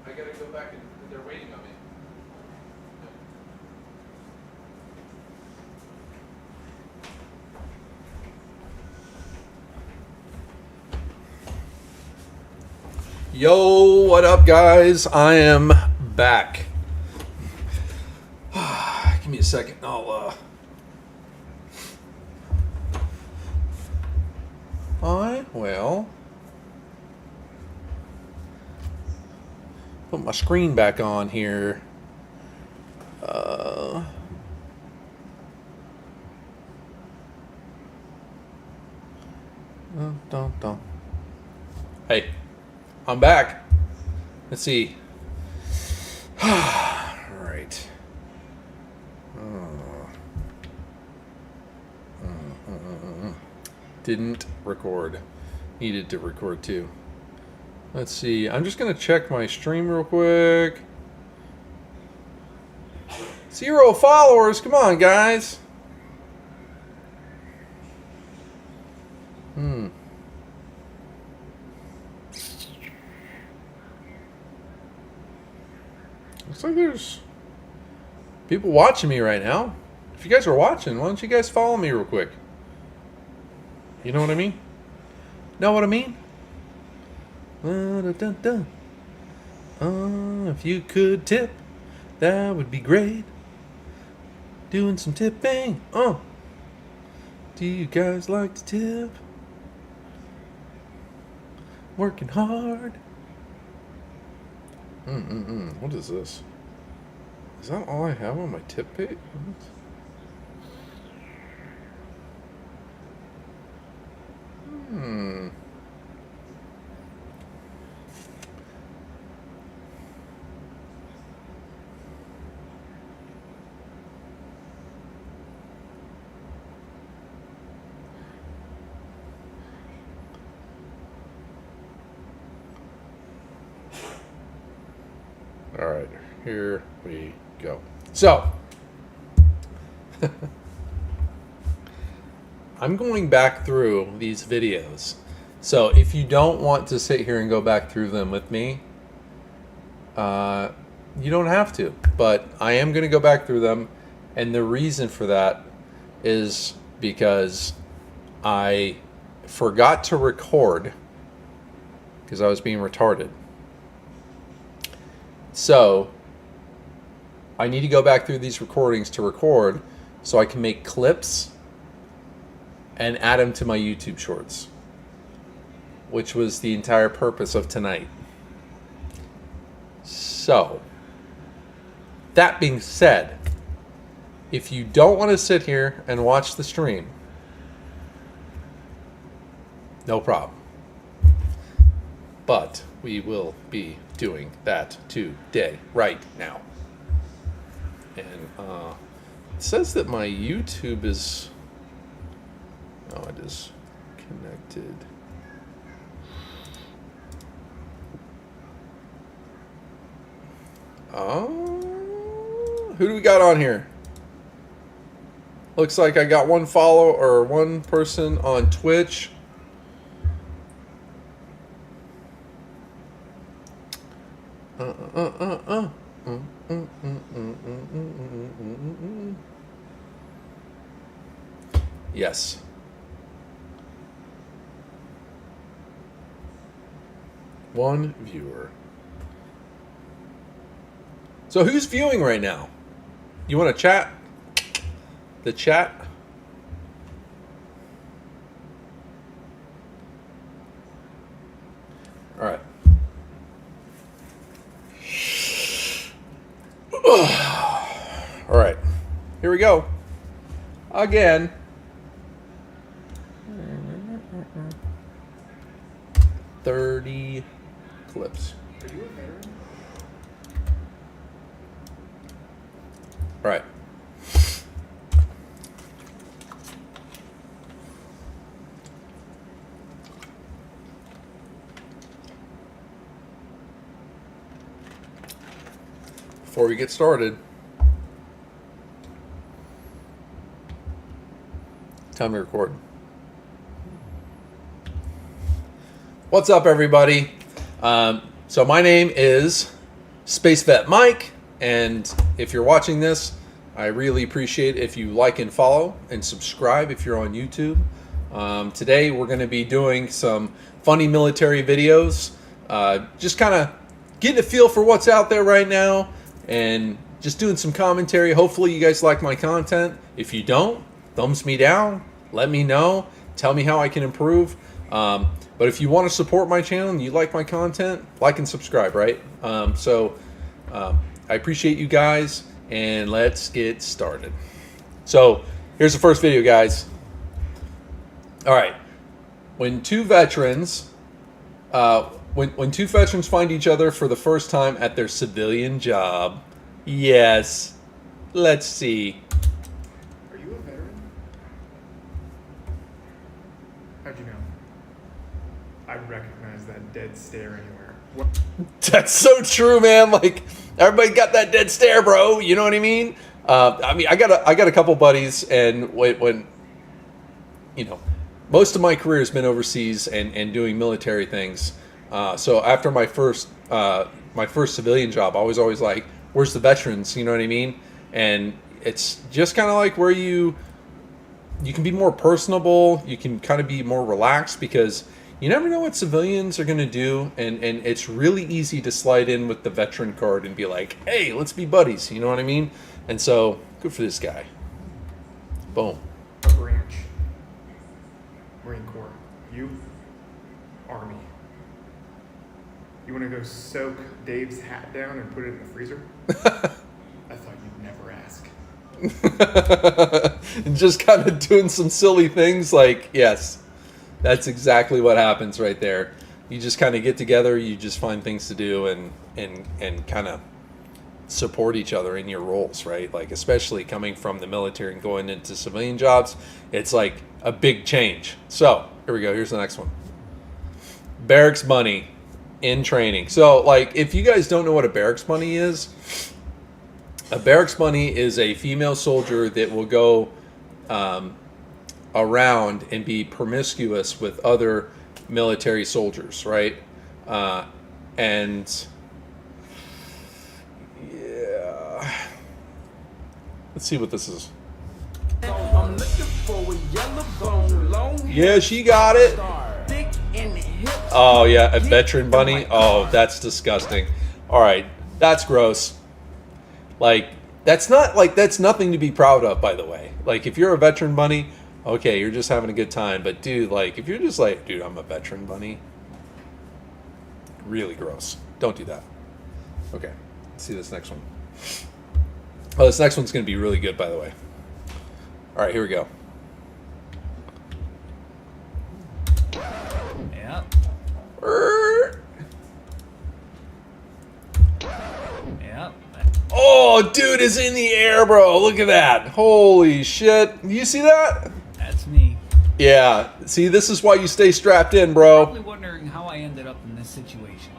I gotta go back and they're waiting on me. Yo, what up, guys? I am back. Give me a second. I will put my screen back on here. Dun. Hey, I'm back. Let's see. All right. Didn't record. Needed to record too. Let's see. I'm just gonna check my stream real quick. 0 followers. Come on, guys. Looks like there's people watching me right now. If you guys are watching, why don't you guys follow me real quick? You know what I mean? Know what I mean? If you could tip, that would be great. Doing some tipping. Do you guys like to tip? Working hard. What is this? Is that all I have on my tip page? All right, here we go. So, I'm going back through these videos. So if you don't want to sit here and go back through them with me, you don't have to. But I am going to go back through them. And the reason for that is because I forgot to record because I was being retarded. So I need to go back through these recordings to record so I can make clips and add them to my YouTube shorts, which was the entire purpose of tonight. So, that being said, if you don't want to sit here and watch the stream, no problem. But we will be doing that today, right now. And it says that my YouTube is... Oh, it is connected. Who do we got on here? Looks like I got one follow or one person on Twitch. Yes. One viewer. So who's viewing right now? You want to chat? The chat? All right. All right. Here we go. Again. 30 clips. Are you a veteran? All right. Before we get started, time to record. What's up, everybody? So my name is Space Vet Mike, and if you're watching this, I really appreciate if you like and follow and subscribe if you're on YouTube. Today we're going to be doing some funny military videos, just kind of getting a feel for what's out there right now and just doing some commentary. Hopefully you guys like my content. If you don't, thumbs me down, let me know, tell me how I can improve. But if you want to support my channel and you like my content, like and subscribe, right? I appreciate you guys, and let's get started. So here's the first video, guys. All right, when two veterans find each other for the first time at their civilian job. Yes, let's see. Are you a veteran? How'd you know? I'd recognize that dead stare anywhere. What? That's so true, man. Like, everybody got that dead stare, bro. You know what I mean? I got a couple buddies, and when you know, most of my career has been overseas and doing military things. So after my first civilian job, I was always like, "Where's the veterans?" You know what I mean? And it's just kind of like where you can be more personable. You can kind of be more relaxed because you never know what civilians are going to do, and it's really easy to slide in with the veteran card and be like, "Hey, let's be buddies." You know what I mean? And so, good for this guy. Boom. A branch. Marine Corps. You? Army. You want to go soak Dave's hat down and put it in the freezer? I thought you'd never ask. And just kind of doing some silly things like, yes. That's exactly what happens right there. You just kind of get together, you just find things to do and kind of support each other in your roles, right? Like, especially coming from the military and going into civilian jobs, it's like a big change. So, here we go. Here's the next one. Barracks bunny in training. So, like, if you guys don't know what a barracks bunny is, a barracks bunny is a female soldier that will go around and be promiscuous with other military soldiers, right? And yeah, let's see what this is. Yeah, she got it. Oh yeah, a veteran bunny. Oh, that's disgusting. All right, that's gross. Like, that's nothing to be proud of, by the way. Like, if you're a veteran bunny, okay, you're just having a good time. But dude, like, if you're just like, dude, I'm a veteran bunny, really gross. Don't do that. Okay, let's see this next one. Oh, this next one's gonna be really good, by the way. All right, here we go. Yeah. Yeah. Oh, dude is in the air, bro. Look at that. Holy shit. You see that? That's me. Yeah. See, this is why you stay strapped in, bro. Probably wondering how I ended up in this situation.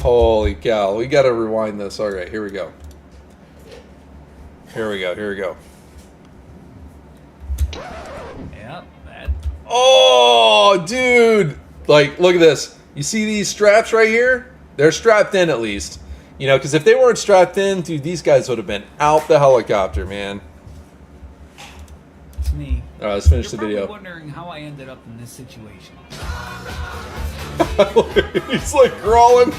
Holy cow. We got to rewind this. All right, here we go. Here we go. Here we go. Yeah. Oh, dude. Like, look at this. You see these straps right here? They're strapped in at least. You know, because if they weren't strapped in, dude, these guys would have been out the helicopter, man. It's me. All right, let's finish the video. You're probably wondering how I ended up in this situation. He's like crawling.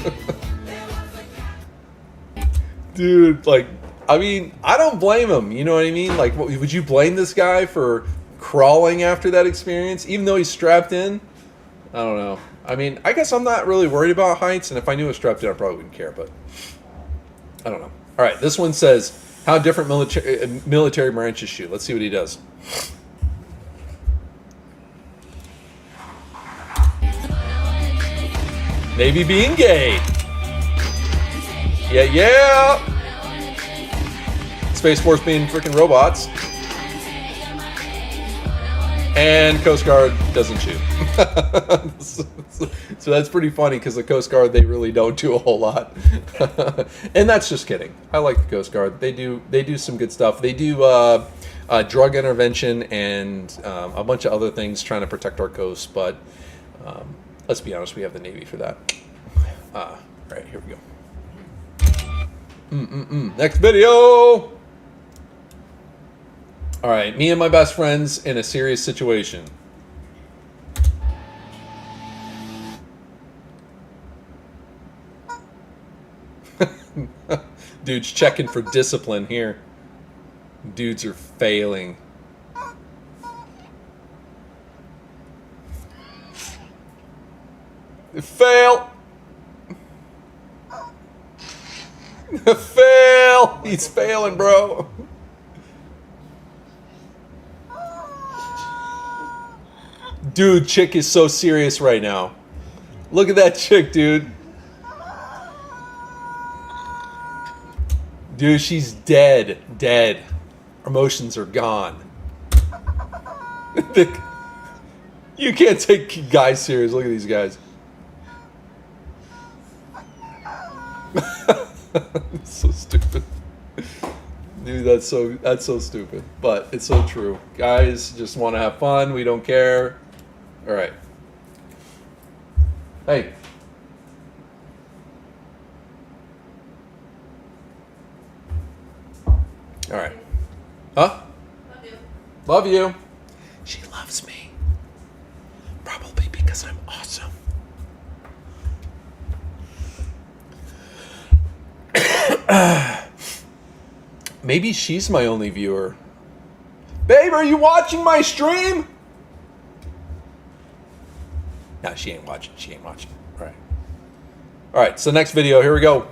Dude, like, I mean, I don't blame him. You know what I mean? Like, would you blame this guy for crawling after that experience, even though he's strapped in? I don't know. I mean, I guess I'm not really worried about heights, and if I knew it was strapped in, I probably wouldn't care, but I don't know. All right, this one says, how different military branches shoot. Let's see what he does. Navy being gay. Yeah, yeah. Space Force being freaking robots. And Coast Guard doesn't shoot. So that's pretty funny because the Coast Guard, they really don't do a whole lot. And that's just kidding. I like the Coast Guard. They do some good stuff. They do drug intervention and a bunch of other things trying to protect our coast. But let's be honest, we have the Navy for that. Right, here we go. Next video. All right, me and my best friends in a serious situation. Dude's checking for discipline here. Dudes are failing. Fail. Fail. He's failing, bro. Dude, chick is so serious right now. Look at that chick, dude. Dude, she's dead. Dead. Emotions are gone. You can't take guys serious. Look at these guys. So stupid. Dude, that's so stupid. But it's so true. Guys just want to have fun. We don't care. All right. Hey. All right. Huh? Love you. Love you. She loves me. Probably because I'm awesome. Maybe she's my only viewer. Babe, are you watching my stream? No, she ain't watching. She ain't watching. All right. All right, so next video. Here we go.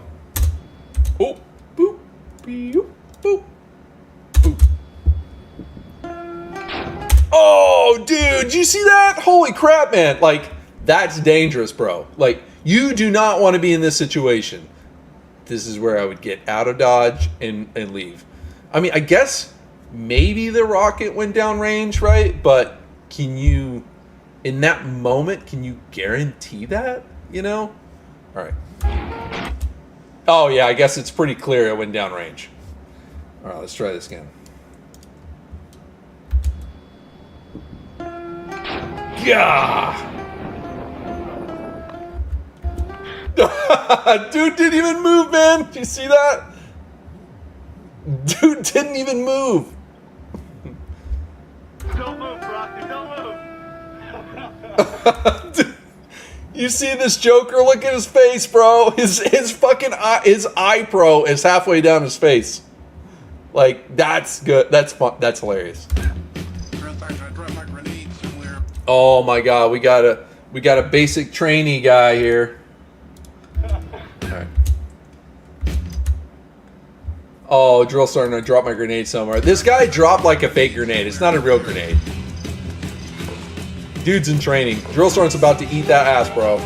Oh, boop, boop, boop, boop. Oh, dude, you see that? Holy crap, man. Like, that's dangerous, bro. Like, you do not want to be in this situation. This is where I would get out of Dodge and leave. I mean, I guess maybe the rocket went down range, right? But can you, in that moment, can you guarantee that? You know? All right. Oh, yeah, I guess it's pretty clear it went down range. All right, let's try this again. Yeah. Dude didn't even move, man. Did you see that? Dude didn't even move. Don't move, Brock. Don't move. Dude, you see this Joker? Look at his face, bro. His fucking eye, his eye pro is halfway down his face. Like, that's good. That's fun. That's hilarious. Oh my god, we got a basic trainee guy here. Alright. Oh, drill starting to drop my grenade somewhere. This guy dropped like a fake grenade. It's not a real grenade. Dude's in training. Drill sergeant's about to eat that ass, bro.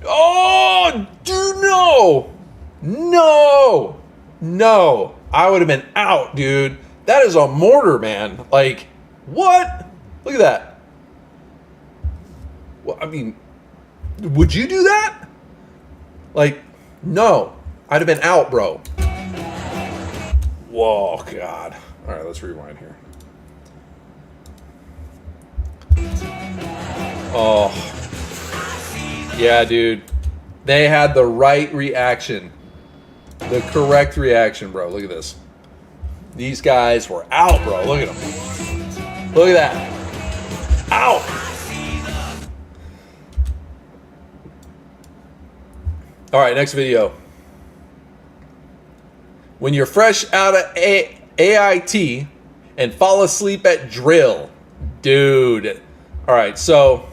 Oh, dude, no! No! No! I would have been out, dude. That is a mortar, man. Like, what? Look at that. Well, I mean, would you do that? Like, no. I'd have been out, bro. Whoa, God. All right, let's rewind here. Oh. Yeah, dude. They had the right reaction. The correct reaction, bro. Look at this. These guys were out, bro. Look at them. Look at that. Out. All right, next video. When you're fresh out of AIT and fall asleep at drill. Dude. All right, so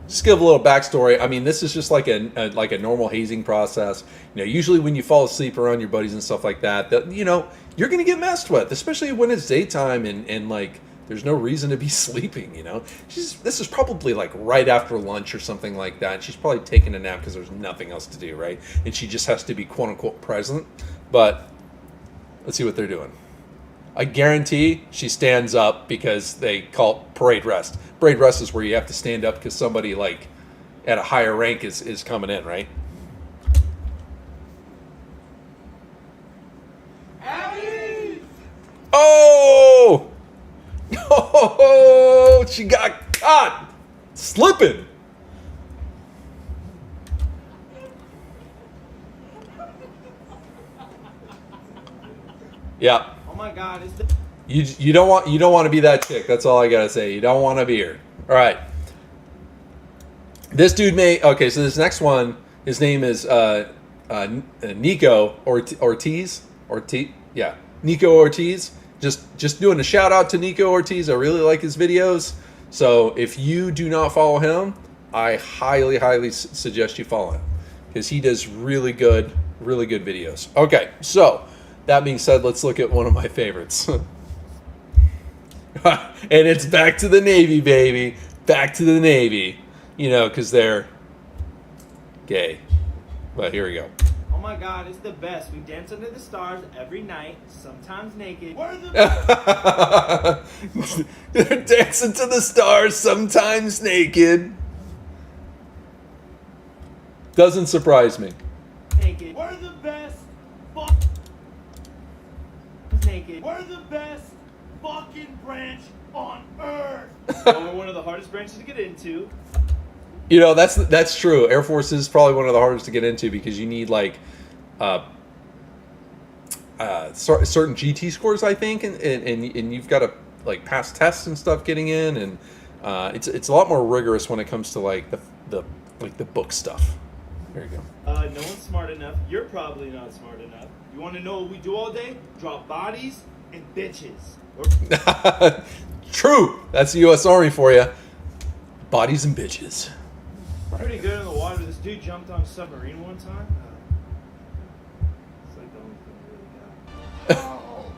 just give a little backstory. I mean, this is just like a normal hazing process. You know, usually when you fall asleep around your buddies and stuff like that, you know, you're going to get messed with, especially when it's daytime and like there's no reason to be sleeping, you know. This is probably like right after lunch or something like that. She's probably taking a nap because there's nothing else to do, right? And she just has to be quote unquote present. But let's see what they're doing. I guarantee she stands up because they call it parade rest. Parade rest is where you have to stand up because somebody like at a higher rank is coming in, right? Oh! Oh, she got caught slipping. Yeah. Oh my God, it's the You don't want to be that chick. That's all I gotta say. You don't want to be her. All right. This dude okay. So this next one, his name is Nico Ortiz. Yeah, Nico Ortiz. Just doing a shout out to Nico Ortiz. I really like his videos. So if you do not follow him, I highly suggest you follow him because he does really good videos. Okay, so that being said, let's look at one of my favorites. And it's back to the Navy, baby. Back to the Navy. You know, because they're gay. But here we go. Oh my God, it's the best. We dance under the stars every night, sometimes naked. They're dancing to the stars, sometimes naked. Doesn't surprise me. Naked. We're the best. Naked. We're the best fucking branch on earth. We're one of the hardest branches to get into. You know, that's true. Air Force is probably one of the hardest to get into because you need like certain GT scores, I think, and you've got to like pass tests and stuff getting in, and it's a lot more rigorous when it comes to like the book stuff. There you go. No one's smart enough. You're probably not smart enough. You want to know what we do all day? Drop bodies and bitches. True. That's the U.S. Army for you. Bodies and bitches. Pretty good in the water. This dude jumped on a submarine one time. It's like the only thing I really got. Oh,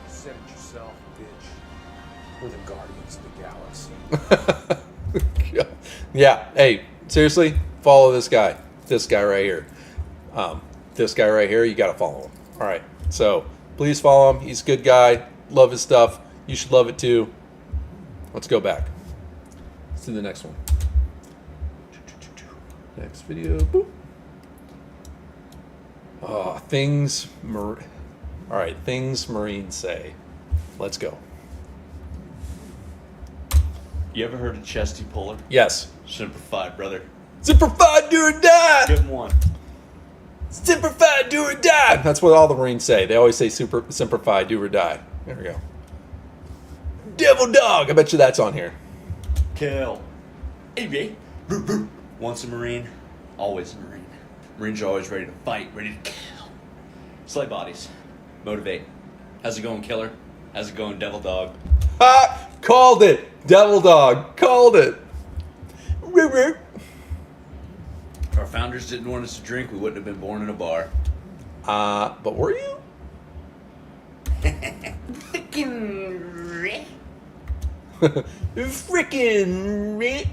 you said it yourself, bitch. We're the Guardians of the Galaxy. Yeah. Hey, seriously, follow this guy. This guy right here. This guy right here. You got to follow him. All right. So please follow him. He's a good guy. Love his stuff. You should love it too. Let's go back. Let's do the next one. Next video. Boop. Oh, all right, things Marines say. Let's go. You ever heard of Chesty Puller? Yes. Simplified, brother. Simplified, do or die. Give him one. Simplified, do or die. That's what all the Marines say. They always say simplified, do or die. There we go. Devil dog. I bet you that's on here. Kill. Hey, once a Marine, always a Marine. Marines are always ready to fight, ready to kill. Slay bodies. Motivate. How's it going, killer? How's it going, devil dog? Ha! Called it. Devil dog. Called it. If our founders didn't want us to drink, we wouldn't have been born in a bar. But were you? Frickin'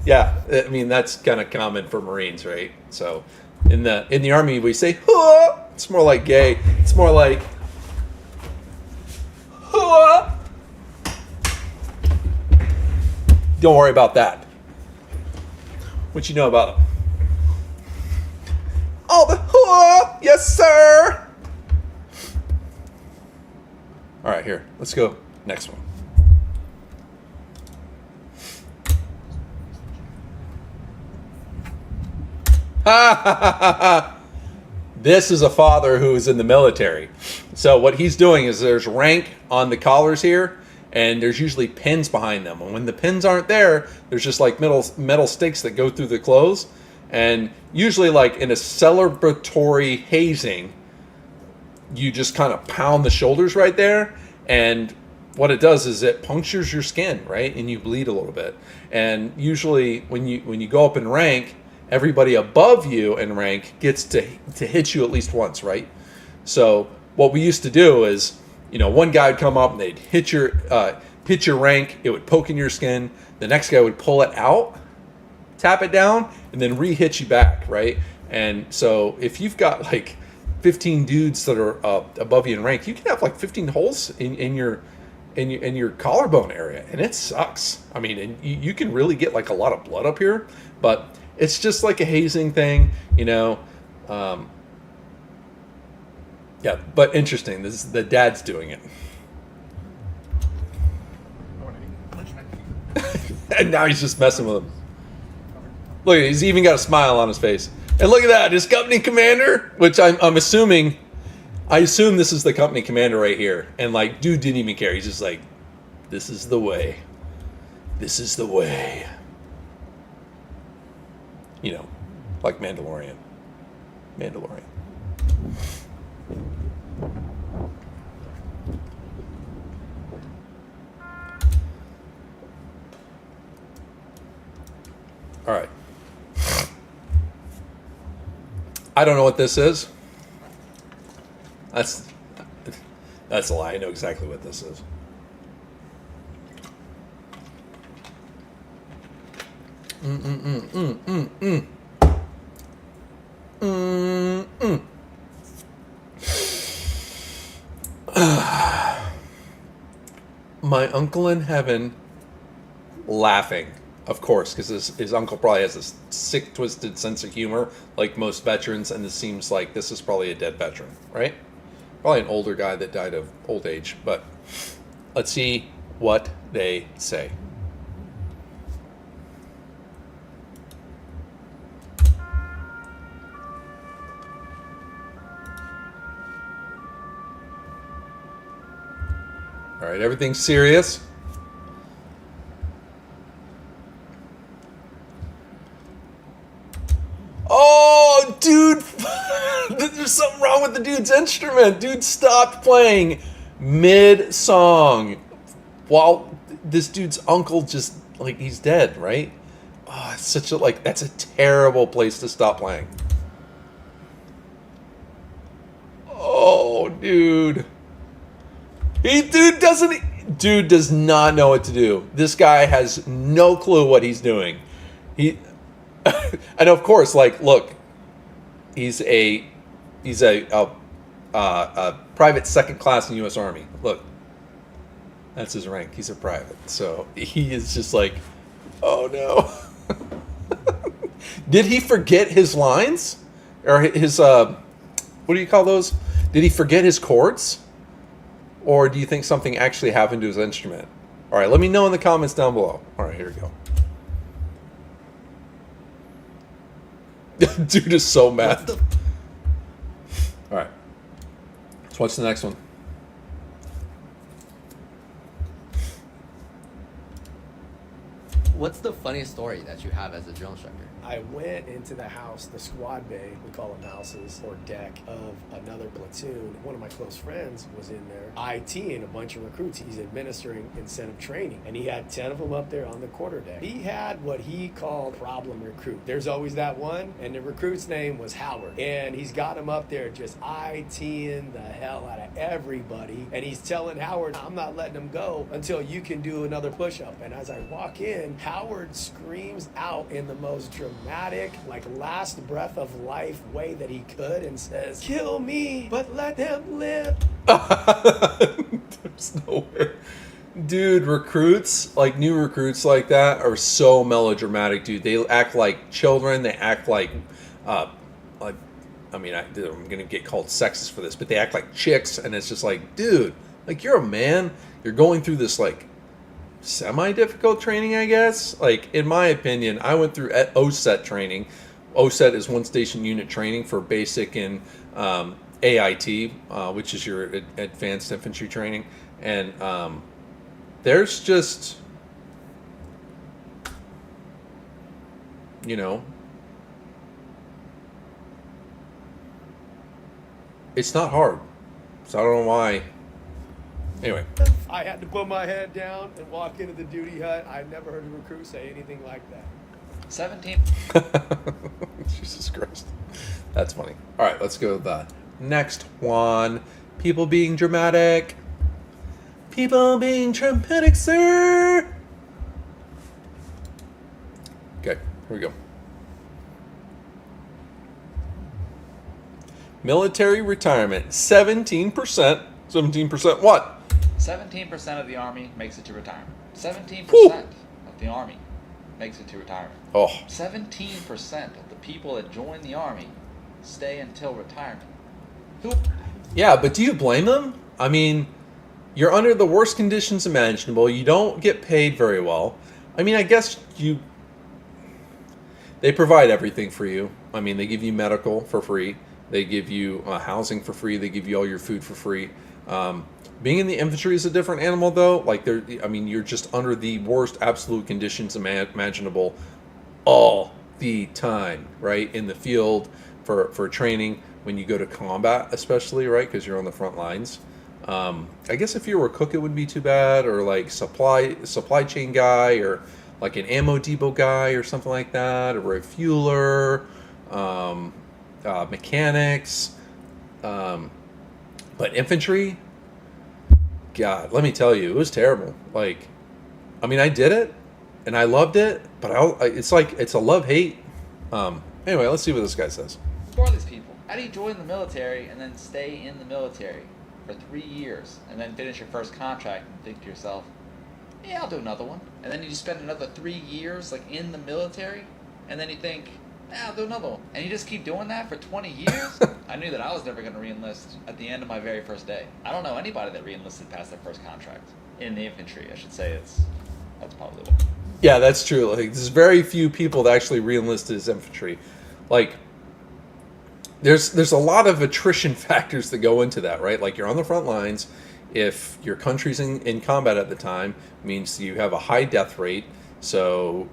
yeah, I mean that's kind of common for Marines, right? So in the Army we say huh. It's more like gay. It's more like huh. Don't worry about that. What you know about them? All the huh, yes sir. All right, here. Let's go next one. This is a father who is in the military. So what he's doing is there's rank on the collars here, and there's usually pins behind them. And when the pins aren't there, there's just like metal sticks that go through the clothes. And usually like in a celebratory hazing, you just kind of pound the shoulders right there. And what it does is it punctures your skin, right? And you bleed a little bit. And usually when you go up in rank, everybody above you in rank gets to hit you at least once, right? So what we used to do is, one guy would come up and they'd hit your rank. It would poke in your skin. The next guy would pull it out, tap it down, and then re-hit you back, right? And so if you've got like 15 dudes that are above you in rank, you can have like 15 holes in your collarbone area, and it sucks. I mean, and you can really get like a lot of blood up here, but it's just like a hazing thing, yeah, but interesting. This is the dad's doing it. And now he's just messing with him. Look, he's even got a smile on his face. And look at that, his company commander, which I'm assuming, I assume this is the company commander right here. And like, dude didn't even care. He's just like, this is the way. This is the way. You know, like Mandalorian. Mandalorian. All right. I don't know what this is. That's a lie. I know exactly what this is. My uncle in heaven laughing, of course, because his uncle probably has this sick, twisted sense of humor, like most veterans, and this seems like this is probably a dead veteran, right? Probably an older guy that died of old age, but let's see what they say. All right, everything's serious. Oh, dude, there's something wrong with the dude's instrument. Dude stopped playing mid-song while this dude's uncle just, like, he's dead, right? Oh, it's such a, like, that's a terrible place to stop playing. Oh, dude. Dude does not know what to do. This guy has no clue what he's doing. And of course, like, look, he's a private second class in the U.S. Army. Look, that's his rank. He's a private, so he is just like, oh no. Did he forget his lines or his what do you call those? Did he forget his chords? Or do you think something actually happened to his instrument? All right, let me know in the comments down below. All right, here we go. Dude is so mad. All right, let's watch the next one. What's the funniest story that you have as a drill instructor? I went into the house, the squad bay, we call them houses, or deck, of another platoon. One of my close friends was in there ITing a bunch of recruits. He's administering incentive training, and he had 10 of them up there on the quarter deck. He had what he called problem recruit. There's always that one, and the recruit's name was Howard. And he's got him up there just ITing the hell out of everybody. And he's telling Howard, I'm not letting him go until you can do another push-up. And as I walk in, Howard screams out in the most dramatic, like last breath of life way that he could and says, kill me, but let them live. There's no way. Dude, recruits, like new recruits like that are so melodramatic, dude. They act like children. They act like I mean, I'm going to get called sexist for this, but they act like chicks. And it's just like, dude, like you're a man. You're going through this like semi-difficult training, I guess. Like, in my opinion, I went through OSET training. OSET is one station unit training for basic and AIT, which is your advanced infantry training. And there's just, you know, it's not hard. So I don't know why. Anyway. I had to put my head down and walk into the duty hut. I've never heard a recruit say anything like that. 17. Jesus Christ. That's funny. All right, let's go with the next one. People being dramatic. People being dramatic, sir. Okay, here we go. Military retirement, 17%. 17% what? 17% of the Army makes it to retirement. 17% of the Army makes it to retirement. Oh. 17% of the people that join the Army stay until retirement. Yeah, but do you blame them? I mean, you're under the worst conditions imaginable. You don't get paid very well. I mean, I guess they provide everything for you. I mean, they give you medical for free. They give you housing for free. They give you all your food for free. Being in the infantry is a different animal, though. Like, you're just under the worst absolute conditions imaginable all the time, right? In the field for training, when you go to combat, especially, right? Because you're on the front lines. I guess if you were a cook, it wouldn't be too bad, or like supply chain guy, or like an ammo depot guy, or something like that, or a refueler, mechanics. But infantry, God, let me tell you, it was terrible. Like, I mean, I did it, and I loved it, but it's a love-hate. Anyway, let's see what this guy says. For these people, how do you join the military and then stay in the military for 3 years and then finish your first contract and think to yourself, yeah, I'll do another one. And then you spend another 3 years like in the military, and then you think, yeah, I'll do another one. And you just keep doing that for 20 years? I knew that I was never going to re-enlist at the end of my very first day. I don't know anybody that re-enlisted past their first contract. In the infantry, I should say. That's probably what. Yeah, that's true. Like, there's very few people that actually re-enlisted as infantry. Like, there's a lot of attrition factors that go into that, right? Like, you're on the front lines. If your country's in combat at the time, means you have a high death rate. So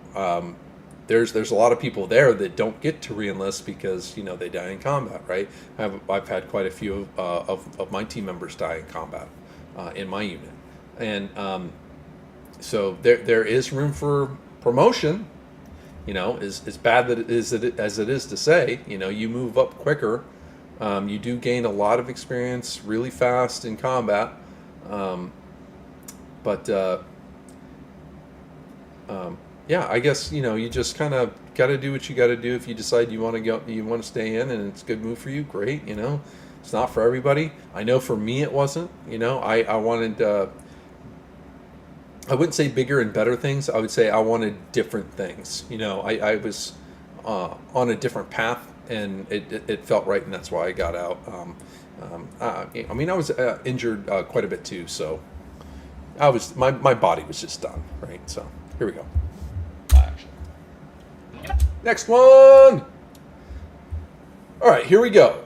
there's a lot of people there that don't get to re-enlist because they die in combat, right? I've had quite a few of my team members die in combat in my unit, and so there is room for promotion. As bad that it is as it is to say, you move up quicker. You do gain a lot of experience really fast in combat, yeah, I guess you just kind of got to do what you got to do. If you decide you want to stay in, and it's a good move for you, great. It's not for everybody. I know for me it wasn't. I wanted. I wouldn't say bigger and better things. I would say I wanted different things. I was on a different path, and it felt right, and that's why I got out. I mean, I was injured quite a bit too, so my body was just done, right? So here we go. Next one. All right, here we go.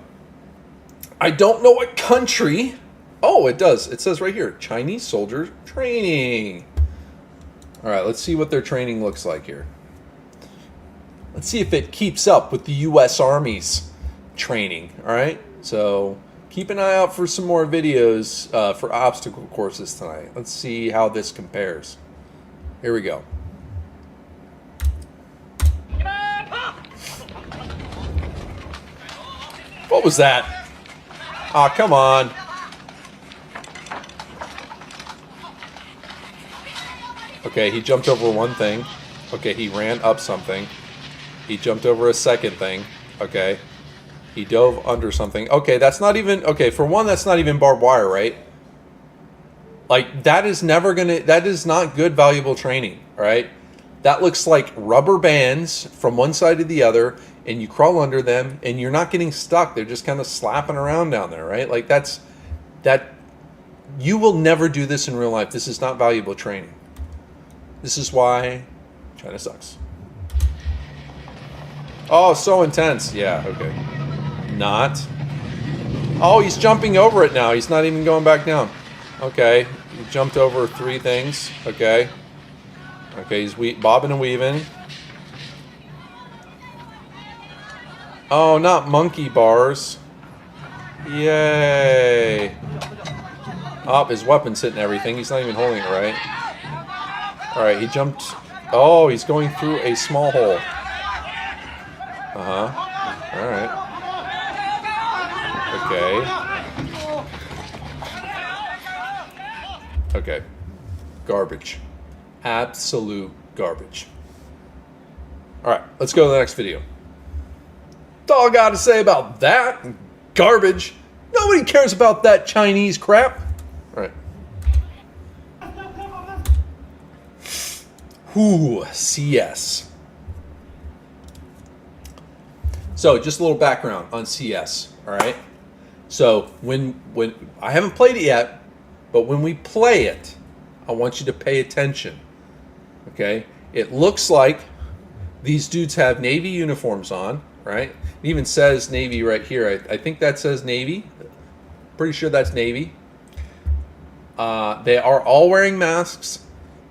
I don't know what country. Oh, it does. It says right here, Chinese soldiers training. All right, let's see what their training looks like here. Let's see if it keeps up with the U.S. Army's training. All right, so keep an eye out for some more videos for obstacle courses tonight. Let's see how this compares. Here we go. What was that? Aw, come on. Okay, he jumped over one thing. Okay, he ran up something. He jumped over a second thing. Okay. He dove under something. Okay, that's not even... Okay, for one, that's not even barbed wire, right? Like, that is never gonna... That is not good, valuable training, right? That looks like rubber bands from one side to the other, and you crawl under them, and you're not getting stuck. They're just kind of slapping around down there, right? Like, that's... That... You will never do this in real life. This is not valuable training. This is why China sucks. Oh, so intense. Yeah, okay. Not. Oh, he's jumping over it now. He's not even going back down. Okay. He jumped over 3 things. Okay. Okay, he's bobbing and weaving. Oh, not monkey bars. Yay. Oh, his weapon's hitting everything. He's not even holding it right. Alright, he jumped. Oh, he's going through a small hole. Uh-huh. Alright. Okay. Okay. Garbage. Absolute garbage. Alright, let's go to the next video. That's all I got to say about that. Garbage. Nobody cares about that Chinese crap. Alright. Whew, CS. So, just a little background on CS, all right? So, when I haven't played it yet, but when we play it, I want you to pay attention, okay? It looks like these dudes have Navy uniforms on, right? It even says Navy right here. I think that says Navy. Pretty sure that's Navy. They are all wearing masks.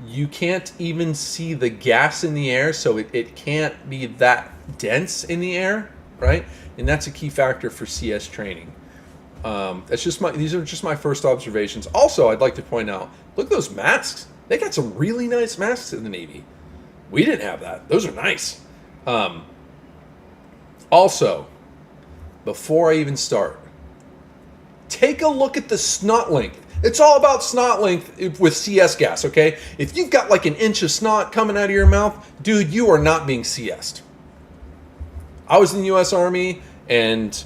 You can't even see the gas in the air, so it can't be that dense in the air, right? And that's a key factor for CS training. These are just my first observations. Also, I'd like to point out, look at those masks. They got some really nice masks in the Navy. We didn't have that. Those are nice. Also, before I even start, take a look at the snot length. It's all about snot length with CS gas, okay? If you've got like an inch of snot coming out of your mouth, dude, you are not being CS'd. I was in the U.S. Army, and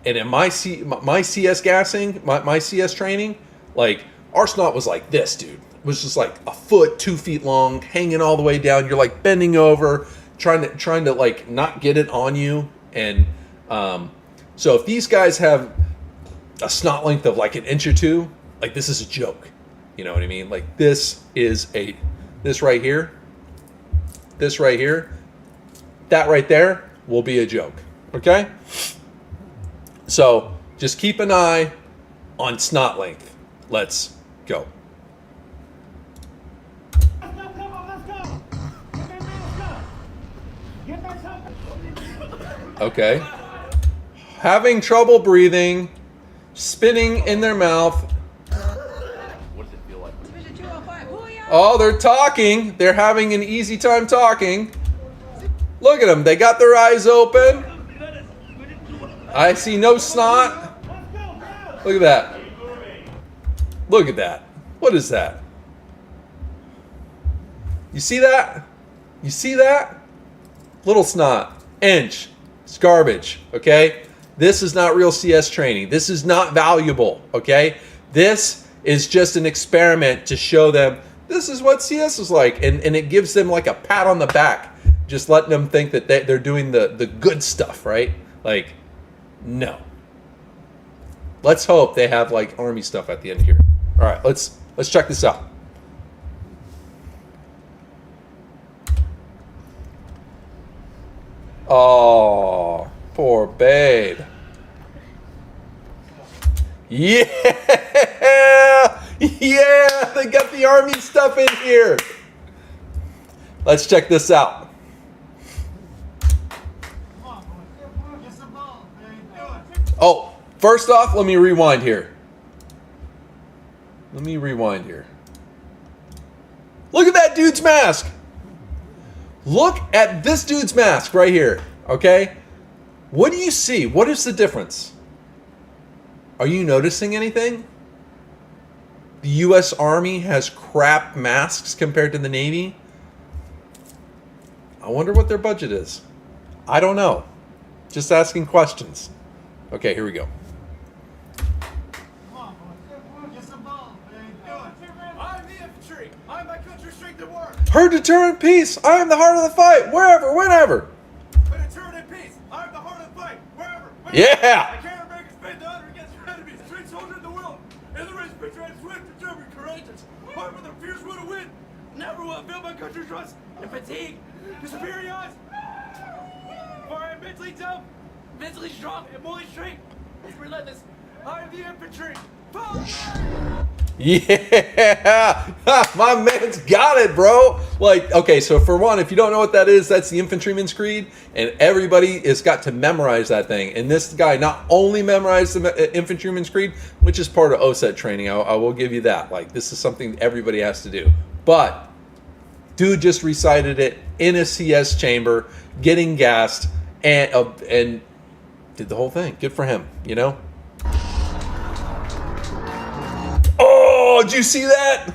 in my CS gassing, my CS training, like, our snot was like this, dude. It was just like a foot, 2 feet long, hanging all the way down. You're like bending over, trying to like not get it on you. And so if these guys have a snot length of like an inch or two, like, this is a joke. You know what I mean? Like, this right here, that right there will be a joke. Okay? So just keep an eye on snot length. Let's go. Okay. Having trouble breathing, spitting in their mouth. What does it feel like? Oh, they're talking. They're having an easy time talking. Look at them. They got their eyes open. I see no snot. Look at that. Look at that. What is that? You see that? You see that? Little snot. Inch. It's garbage. Okay? This is not real CS training. This is not valuable. Okay? This is just an experiment to show them this is what CS is like. And it gives them like a pat on the back. Just letting them think that they're doing the good stuff, right? Like, no. Let's hope they have like Army stuff at the end here. All right, let's check this out. Oh, poor babe. Yeah, yeah, they got the Army stuff in here. Let's check this out. Oh, first off, let me rewind here. Look at that dude's mask. Look at this dude's mask right here, okay? What do you see? What is the difference? Are you noticing anything? The U.S. Army has crap masks compared to the Navy. I wonder what their budget is. I don't know. Just asking questions. Okay, here we go. I'm the infantry. I'm my country's strength and war. Her deterrent peace. I am the heart of the fight. Wherever, whenever. For deterrent and peace. I'm the heart of the fight. Wherever. Yeah. I carry America's faith and honor against our enemies. Great soldier in the world. In the race, patriotic, swift, determined, courageous. Hard with a fierce will to win. Never will I fail my country's trust. In fatigue, to superior odds. For I am mentally tough, mentally strong, and morally straight. It's relentless. I am the infantry. Yeah, my man's got it, bro. Like, okay, so for one, if you don't know what that is, that's the Infantryman's Creed, and everybody has got to memorize that thing. And this guy not only memorized the Infantryman's Creed, which is part of OSET training, I will give you that. Like, this is something everybody has to do. But dude just recited it in a CS chamber, getting gassed, and did the whole thing. Good for him, you know? Oh, did you see that?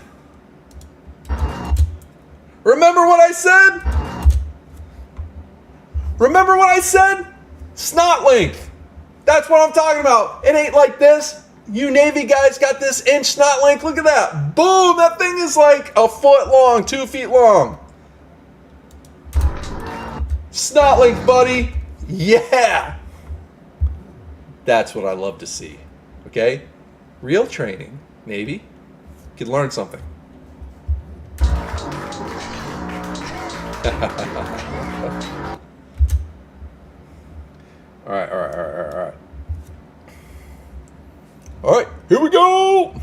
Remember what I said? Remember what I said? Snot length. That's what I'm talking about. It ain't like this. You Navy guys got this inch snot length. Look at that. Boom, that thing is like a foot long, 2 feet long. Snot length, buddy. Yeah. That's what I love to see. Okay? Real training, Navy. You could learn something. All right, all right, all right, all right. All right, here we go.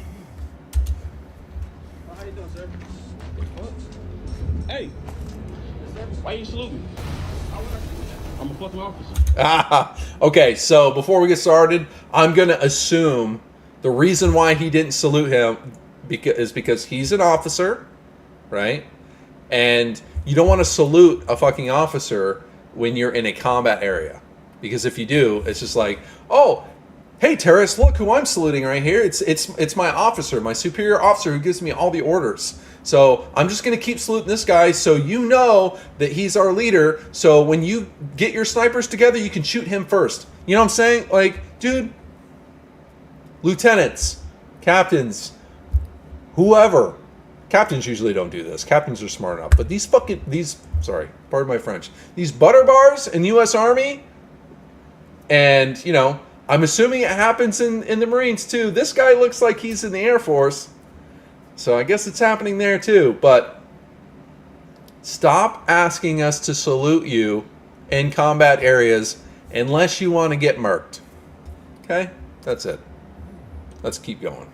How you doing, sir? Hey, why you saluting? I'm a fucking officer. Okay, so before we get started, I'm going to assume the reason why he didn't salute him is because he's an officer, right? And you don't want to salute a fucking officer when you're in a combat area. Because if you do, it's just like, oh, hey, terrorist, look who I'm saluting right here. It's my officer, my superior officer who gives me all the orders. So I'm just going to keep saluting this guy so you know that he's our leader. So when you get your snipers together, you can shoot him first. You know what I'm saying? Like, dude, lieutenants, captains, whoever. Captains usually don't do this. Captains are smart enough. But sorry, pardon my French. These butter bars in U.S. Army, and, you know, I'm assuming it happens in the Marines too. This guy looks like he's in the Air Force. So I guess it's happening there too. But stop asking us to salute you in combat areas unless you want to get murked. Okay? That's it. Let's keep going.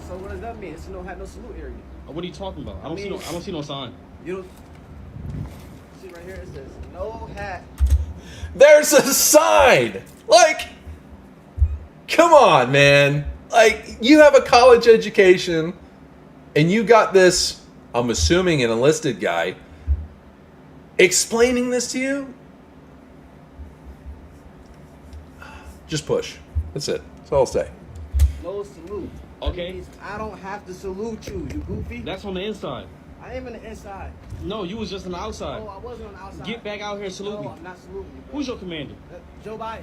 So what does that mean? It's no salute area. What are you talking about? I don't see no sign. You don't see right here. It says no hat. There's a sign. Like, come on, man. Like, you have a college education, and you got this, I'm assuming, an enlisted guy explaining this to you. Just push. That's it. That's all I'll say. No salute. Okay. I don't have to salute you. You goofy. That's on the inside. I am on the inside. No, you was just on the outside. No, I wasn't on the outside. Get back out here and salute me. No, I'm not saluting you, bro. Who's your commander? Joe Biden.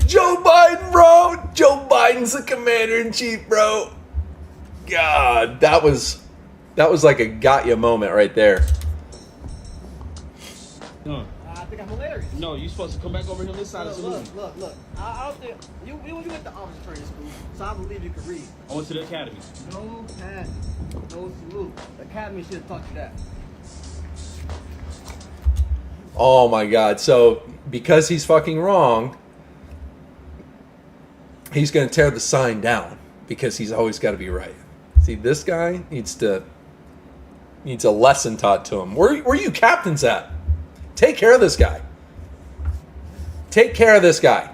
Joe Biden, bro. Joe Biden's the commander-in-chief, bro. God, that was like a got ya moment right there. No. I think I'm hilarious. No, you supposed to come back over here on this side and salute me. Look. I don't think you went to officer training school, so I believe you can read. I went to the academy. No hat, no salute. The academy should have taught you that. Oh my God. So because he's fucking wrong, he's going to tear the sign down because he's always got to be right. See, this guy needs a lesson taught to him. Where are you captains at? Take care of this guy. Take care of this guy.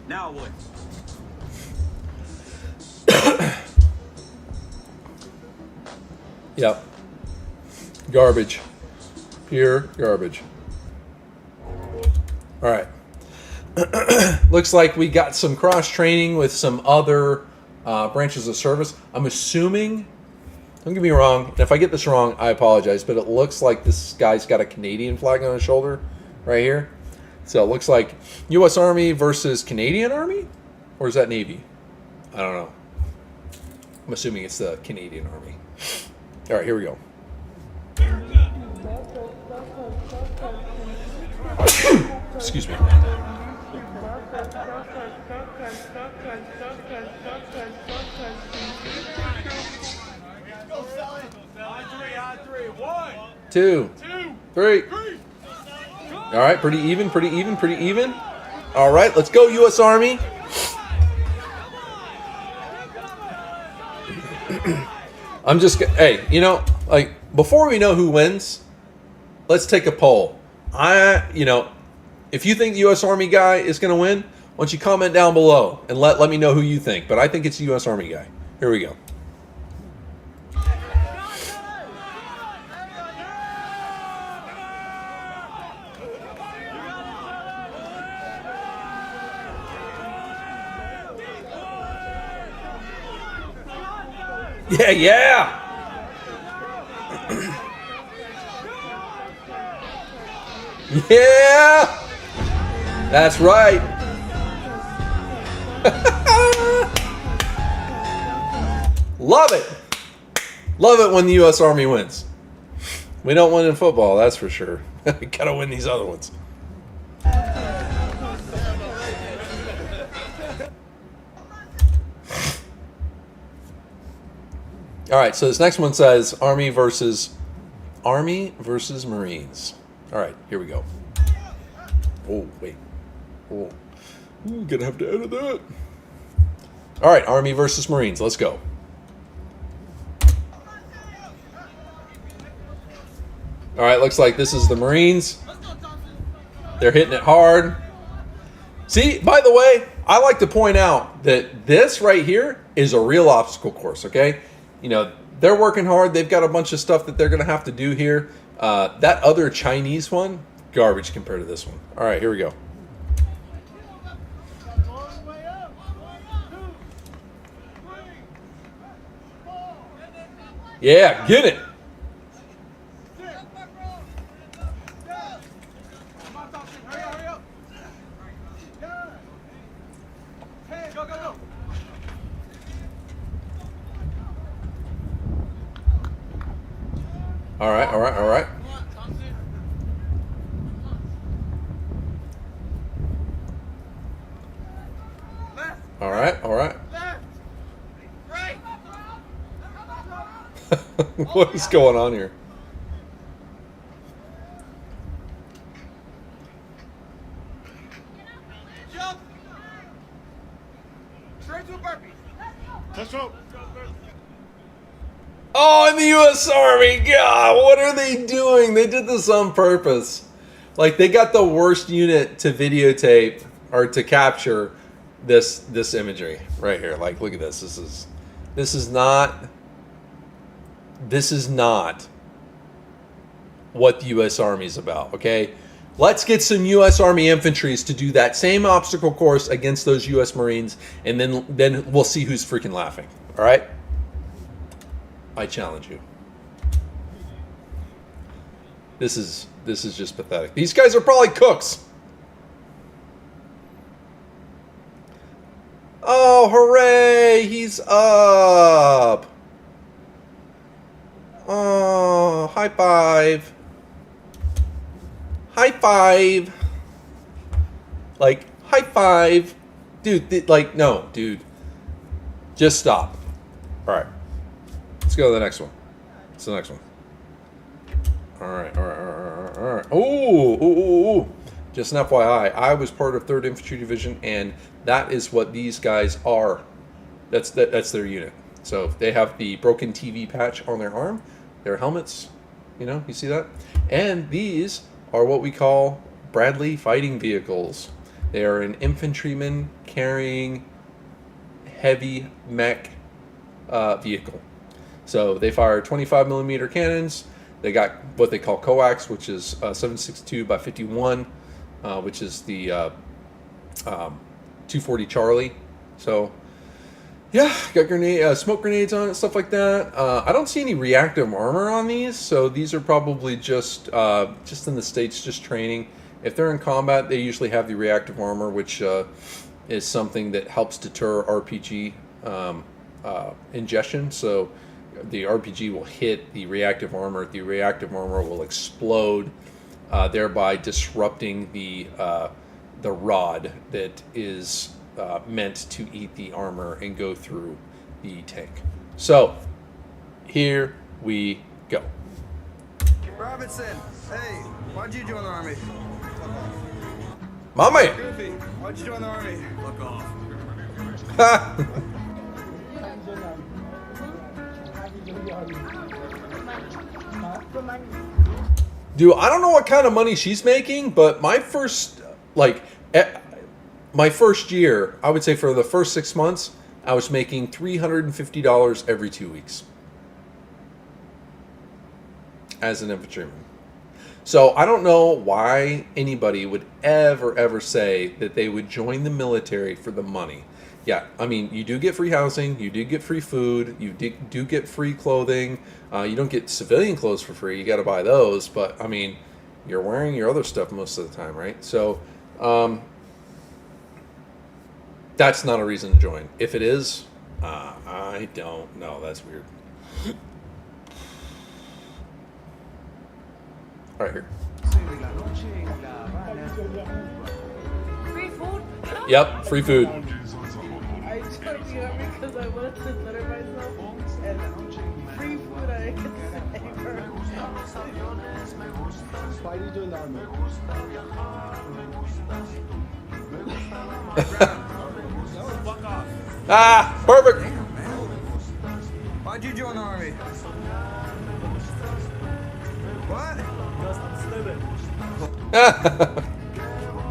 Now what? Yep. Garbage. Pure garbage. All right. Looks like we got some cross training with some other branches of service. I'm assuming, don't get me wrong, and if I get this wrong, I apologize, but it looks like this guy's got a Canadian flag on his shoulder right here. So it looks like U.S. Army versus Canadian Army? Or is that Navy? I don't know. I'm assuming it's the Canadian Army. All right, here we go. Excuse me. Two, three. All right, pretty even. All right, let's go, U.S. Army. I'm just, hey, you know, like, before we know who wins, let's take a poll. If you think the U.S. Army guy is going to win, why don't you comment down below and let me know who you think. But I think it's the U.S. Army guy. Here we go. Yeah. Yeah. That's right. Love it. Love it when the U.S. Army wins. We don't win in football, that's for sure. We gotta win these other ones. All right, so this next one says Army versus Marines. All right, here we go. Oh, wait. Oh, ooh, gonna have to edit that. All right, Army versus Marines. Let's go. All right, looks like this is the Marines. They're hitting it hard. See, by the way, I like to point out that this right here is a real obstacle course, okay? You know, they're working hard. They've got a bunch of stuff that they're going to have to do here. That other Chinese one, garbage compared to this one. All right, here we go. Yeah, get it. All right, all right, all right. All right, all right. What is going on here? Jump. Straight to a burpee. Let's go. Oh, in the U.S. Army, God, what are they doing? They did this on purpose. Like, they got the worst unit to videotape or to capture this imagery right here. Like, look at this. This is not what the U.S. Army is about, okay? Let's get some U.S. Army infantries to do that same obstacle course against those U.S. Marines, and then we'll see who's freaking laughing, all right? I challenge you. This is just pathetic. These guys are probably cooks. Oh, hooray! He's up. Oh, high five. High five. Like, high five. Dude, no, dude. Just stop. All right. Let's go to the next one. What's the next one? All right, all right, all right, all right. Oh, just an FYI, I was part of 3rd Infantry Division, and that is what these guys are. That's their unit. So they have the broken TV patch on their arm, their helmets, you see that? And these are what we call Bradley fighting vehicles. They are an infantryman carrying heavy mech vehicle. So they fire 25 millimeter cannons. They got what they call coax, which is 7.62 by 51, which is the 240 Charlie. So yeah, got smoke grenades on it, stuff like that. I don't see any reactive armor on these, so these are probably just in the States, just training. If they're in combat, they usually have the reactive armor, which is something that helps deter RPG ingestion. So the RPG will hit the reactive armor. The reactive armor will explode, thereby disrupting the rod that is meant to eat the armor and go through the tank. So here we go. Robinson, hey, why'd you join the army? My man. Goofy, why'd you join the army? Fuck off. Dude, I don't know what kind of money she's making, but my first year, I would say for the first 6 months, I was making $350 every 2 weeks as an infantryman. So I don't know why anybody would ever say that they would join the military for the money. Yeah, I mean, you do get free housing, you do get free food, you do get free clothing. You don't get civilian clothes for free. You got to buy those, but I mean, you're wearing your other stuff most of the time, right? So that's not a reason to join. If it is, I don't know. That's weird. All right, here. Free food? Yep, free food. Are you joking at me? because I wanted to better myself and free food I could savor. Why are you doing the army? Fuck off. Ah, perfect. Why'd you join the army? What? Because I'm stupid.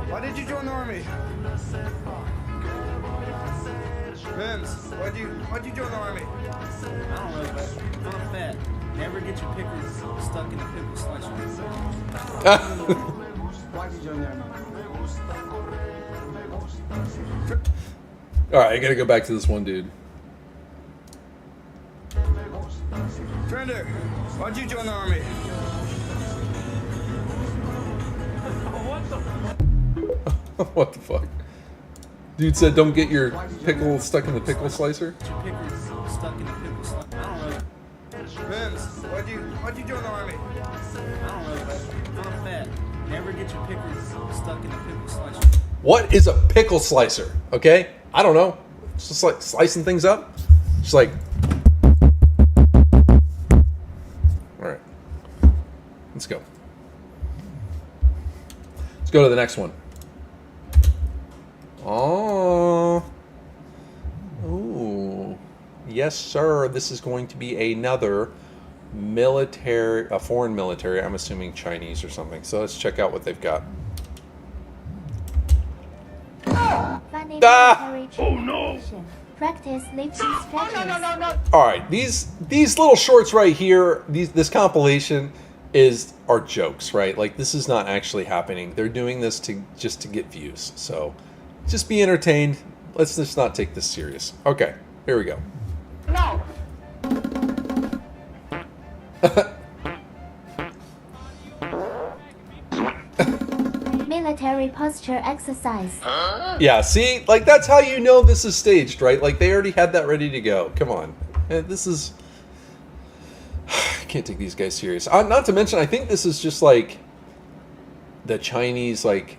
Why did you join the army? Mims, why'd you join the army? I don't know, but I'm fat. Never get your pickles stuck in a pickle slicer. Why'd you join the army? All right, I gotta go back to this one dude. Trender, why'd you join the army? What the fuck? Dude said, "Don't get your pickle stuck in the pickle slicer." Your pickles stuck in a pickle slicer. I don't know. Mims, why'd you join the army? I don't know, but I'm fat. Never get your pickles stuck in a pickle slicer. What is a pickle slicer? Okay, I don't know. It's just like slicing things up. Just like. All right, let's go. Let's go to the next one. Oh. Ooh. Yes, sir. This is going to be another military, a foreign military. I'm assuming Chinese or something. So let's check out what they've got. Ah! Oh no! Practice lifting stretches. All right, these little shorts right here, this compilation are jokes, right? Like this is not actually happening. They're doing this just to get views. So just be entertained. Let's just not take this serious. Okay, here we go. No! Military posture exercise. Yeah, see? Like that's how you know this is staged, right? Like they already had that ready to go. Come on. This is I can't take these guys serious. Not to mention I think this is just like the Chinese like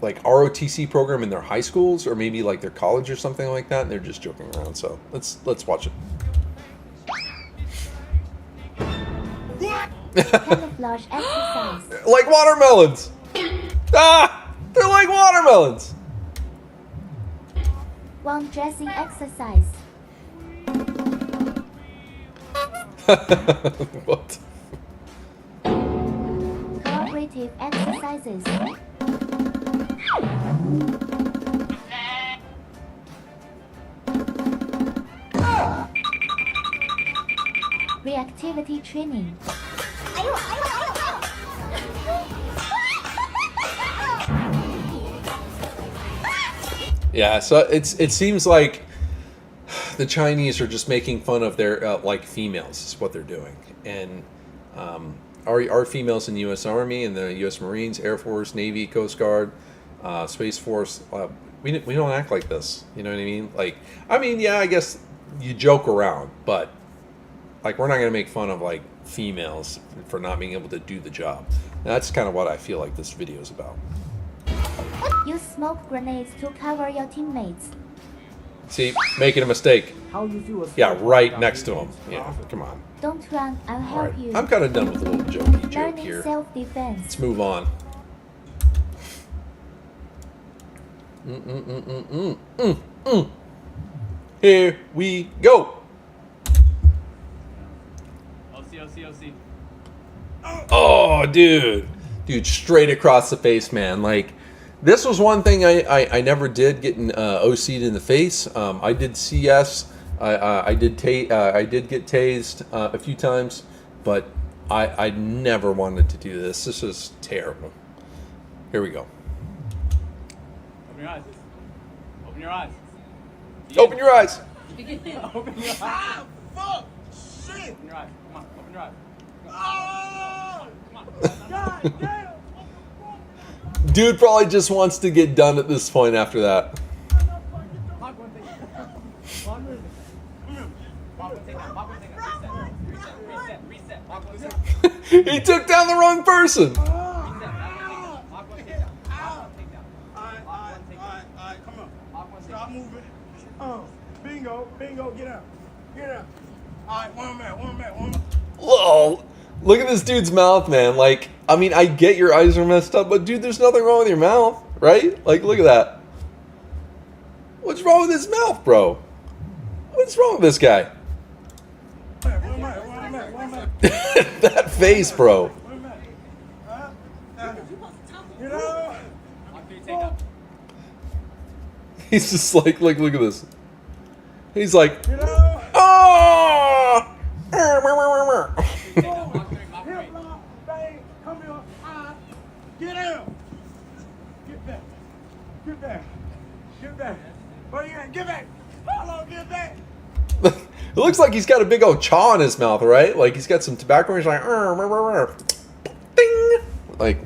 ROTC program in their high schools or maybe like their college or something like that, and they're just joking around. So let's watch it. Camouflage exercise. Like watermelons. Ah, they're like watermelons. Wound dressing exercise. What? Cooperative exercises. Reactivity training. Yeah, so it seems like the Chinese are just making fun of their like females is what they're doing, and our females in the U.S. Army and the U.S. Marines, Air Force, Navy, Coast Guard, Space Force, we don't act like this. You know what I mean? Like, I mean, yeah, I guess you joke around, but like we're not gonna make fun of like females for not being able to do the job. And that's kind of what I feel like this video is about. Use smoke grenades to cover your teammates. See, making a mistake. How you do a Yeah, right next to him. Yeah, come on. Don't run, I'll All help right, you. I'm kind of done with a little jokey joke Learning here. self-defense. Let's move on. Here we go. OC. Oh, dude, straight across the face, man. Like, this was one thing I never did, getting OC'd in the face. I did CS. I did get tased a few times, but I never wanted to do this. This is terrible. Here we go. Open your eyes. Open your eyes. Open your eyes. Open your eyes. Ah, fuck! Shit! Open your eyes. Come on. Open your eyes. Oh! Come on. God damn! Dude probably just wants to get done at this point after that. He took down the wrong person. Alright, come on. Stop moving. Bingo, bingo, get out. Get out. All right, one minute. Whoa. Look at this dude's mouth, man. Like, I mean, I get your eyes are messed up, but dude, there's nothing wrong with your mouth, right? Like, look at that. What's wrong with his mouth, bro? What's wrong with this guy? That face, bro. He's just like, look at this. He's like, oh! Get out! Get back! Get back! Get back! Where you at? Get back! Hold on, get back! It looks like he's got a big old chaw in his mouth, right? Like he's got some tobacco. And he's like, ding, like.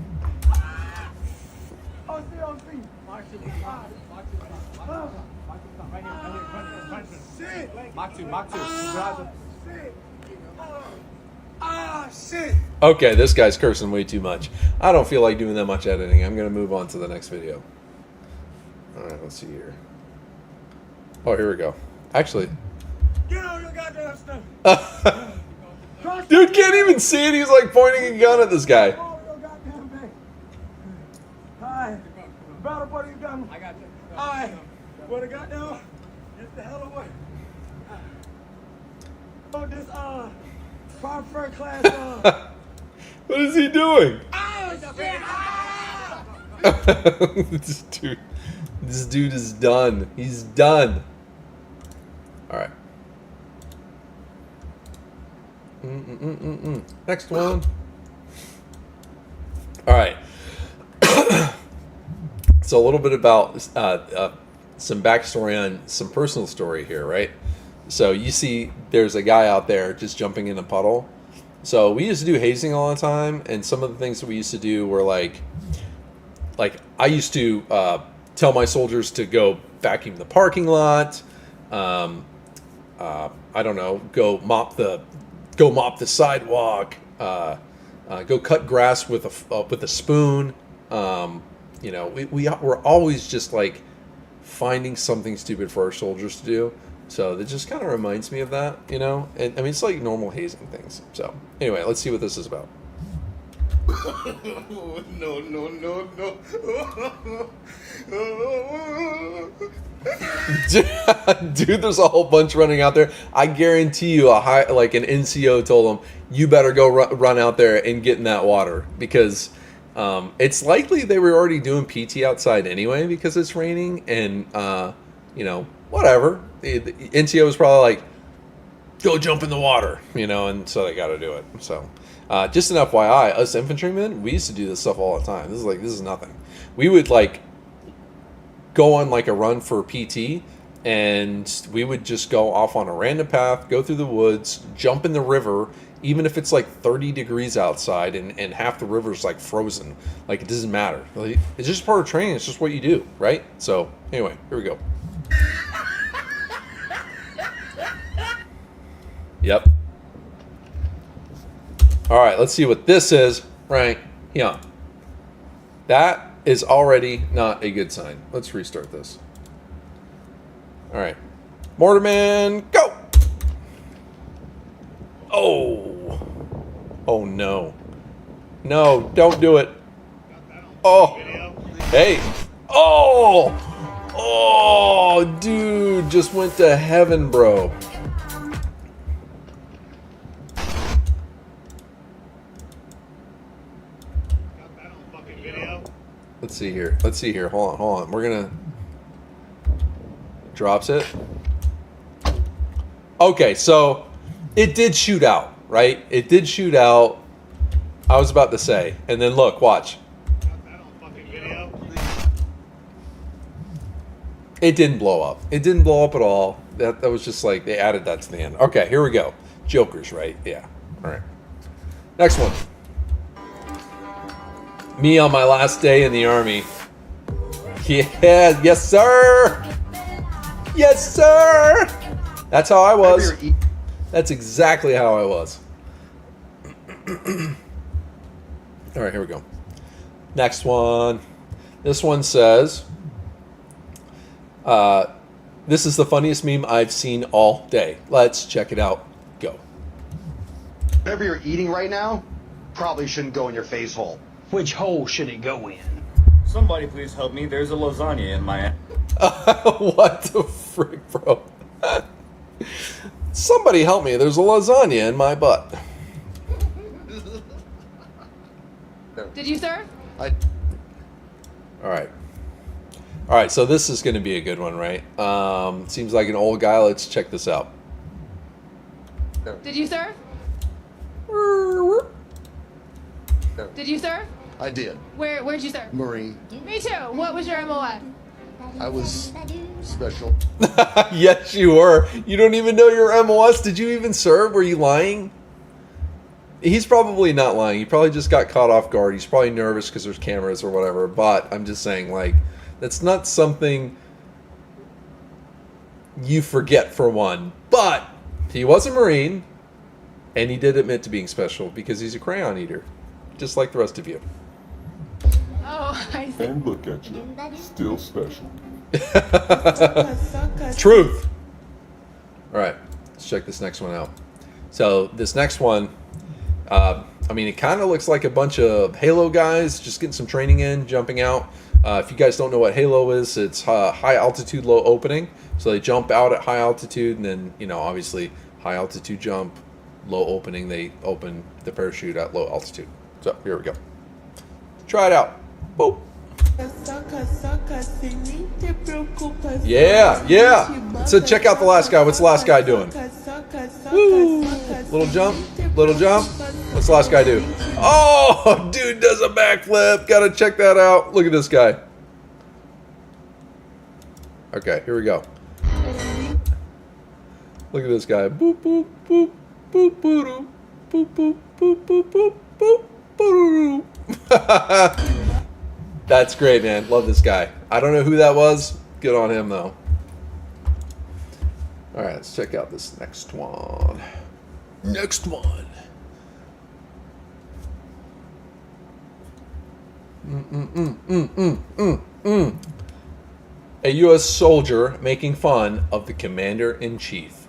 Shit! Okay, this guy's cursing way too much. I don't feel like doing that much editing. I'm gonna move on to the next video. All right, let's see here. Oh, here we go. Actually. Get on your goddamn stuff! Dude can't even see it. He's like pointing a gun at this guy. Alright, battle buddy, you got me. I got you. Alright, what I got now? Get the hell away. Oh, this first class. What is he doing? Oh, This dude is done. He's done. All right. Next one. All right. So a little bit about some backstory on some personal story here, right? So you see there's a guy out there just jumping in a puddle. So we used to do hazing all the time, and some of the things that we used to do were like I used to tell my soldiers to go vacuum the parking lot. I don't know, go mop the sidewalk. Go cut grass with a spoon. You know, we're always just like finding something stupid for our soldiers to do. So that just kind of reminds me of that, you know? And I mean, it's like normal hazing things. So anyway, let's see what this is about. No. Dude, there's a whole bunch running out there. I guarantee you an NCO told them, you better go run out there and get in that water, because it's likely they were already doing PT outside anyway because it's raining, and you know, whatever. The NCO was probably like, go jump in the water, you know, and so they got to do it. So just an FYI, us infantrymen, we used to do this stuff all the time. This is nothing. We would like go on like a run for PT, and we would just go off on a random path, go through the woods, jump in the river, even if it's like 30 degrees outside and half the river's like frozen. Like, it doesn't matter. Like, it's just part of training. It's just what you do, right? So anyway, here we go. Yep. All right, let's see what this is right here. That is already not a good sign. Let's restart this. All right. Mortarman, go! Oh. Oh, no. No, don't do it. Oh. Hey. Oh. Oh, dude, just went to heaven, bro. Let's see here. Let's see here. Hold on. We're gonna... Drops it. Okay, so it did shoot out, right? It did shoot out. I was about to say. And then look, watch. It didn't blow up. It didn't blow up at all. That was just like, they added that to the end. Okay, here we go. Jokers, right? Yeah. All right. Next one. Me on my last day in the Army. Yeah, yes, sir. Yes, sir. That's how I was. That's exactly how I was. All right, here we go. Next one. This one says, This is the funniest meme I've seen all day. Let's check it out. Go. Whatever you're eating right now probably shouldn't go in your face hole. Which hole should it go in? Somebody please help me. There's a lasagna in my... What the frick, bro? Somebody help me. There's a lasagna in my butt. Did you serve? All right. All right, so this is going to be a good one, right? Seems like an old guy. Let's check this out. Did you serve? Did you serve? I did. Where'd you serve? Marine. Me too. What was your MOS? I was special. Yes, you were. You don't even know your MOS. Did you even serve? Were you lying? He's probably not lying. He probably just got caught off guard. He's probably nervous because there's cameras or whatever. But I'm just saying, like, that's not something you forget for one. But he was a Marine, and he did admit to being special because he's a crayon eater, just like the rest of you. Oh, I see. And look at you, still special. Truth. All right, let's check this next one out. So this next one, I mean, it kind of looks like a bunch of Halo guys just getting some training in, jumping out. If you guys don't know what Halo is, it's high altitude, low opening. So they jump out at high altitude, and then, you know, obviously high altitude jump, low opening, they open the parachute at low altitude. So here we go. Try it out. Boop. Yeah. So check out the last guy. What's the last guy doing? Woo. Little jump. What's the last guy do? Oh, dude does a backflip. Gotta check that out. Look at this guy. Okay, here we go. Look at this guy. Boop, boop, boop, boop, boop, boop, boop, boop, boop, boop, boop, boop. That's great, man. Love this guy. I don't know who that was. Good on him, though. All right, let's check out this next one. A U.S. soldier making fun of the commander-in-chief.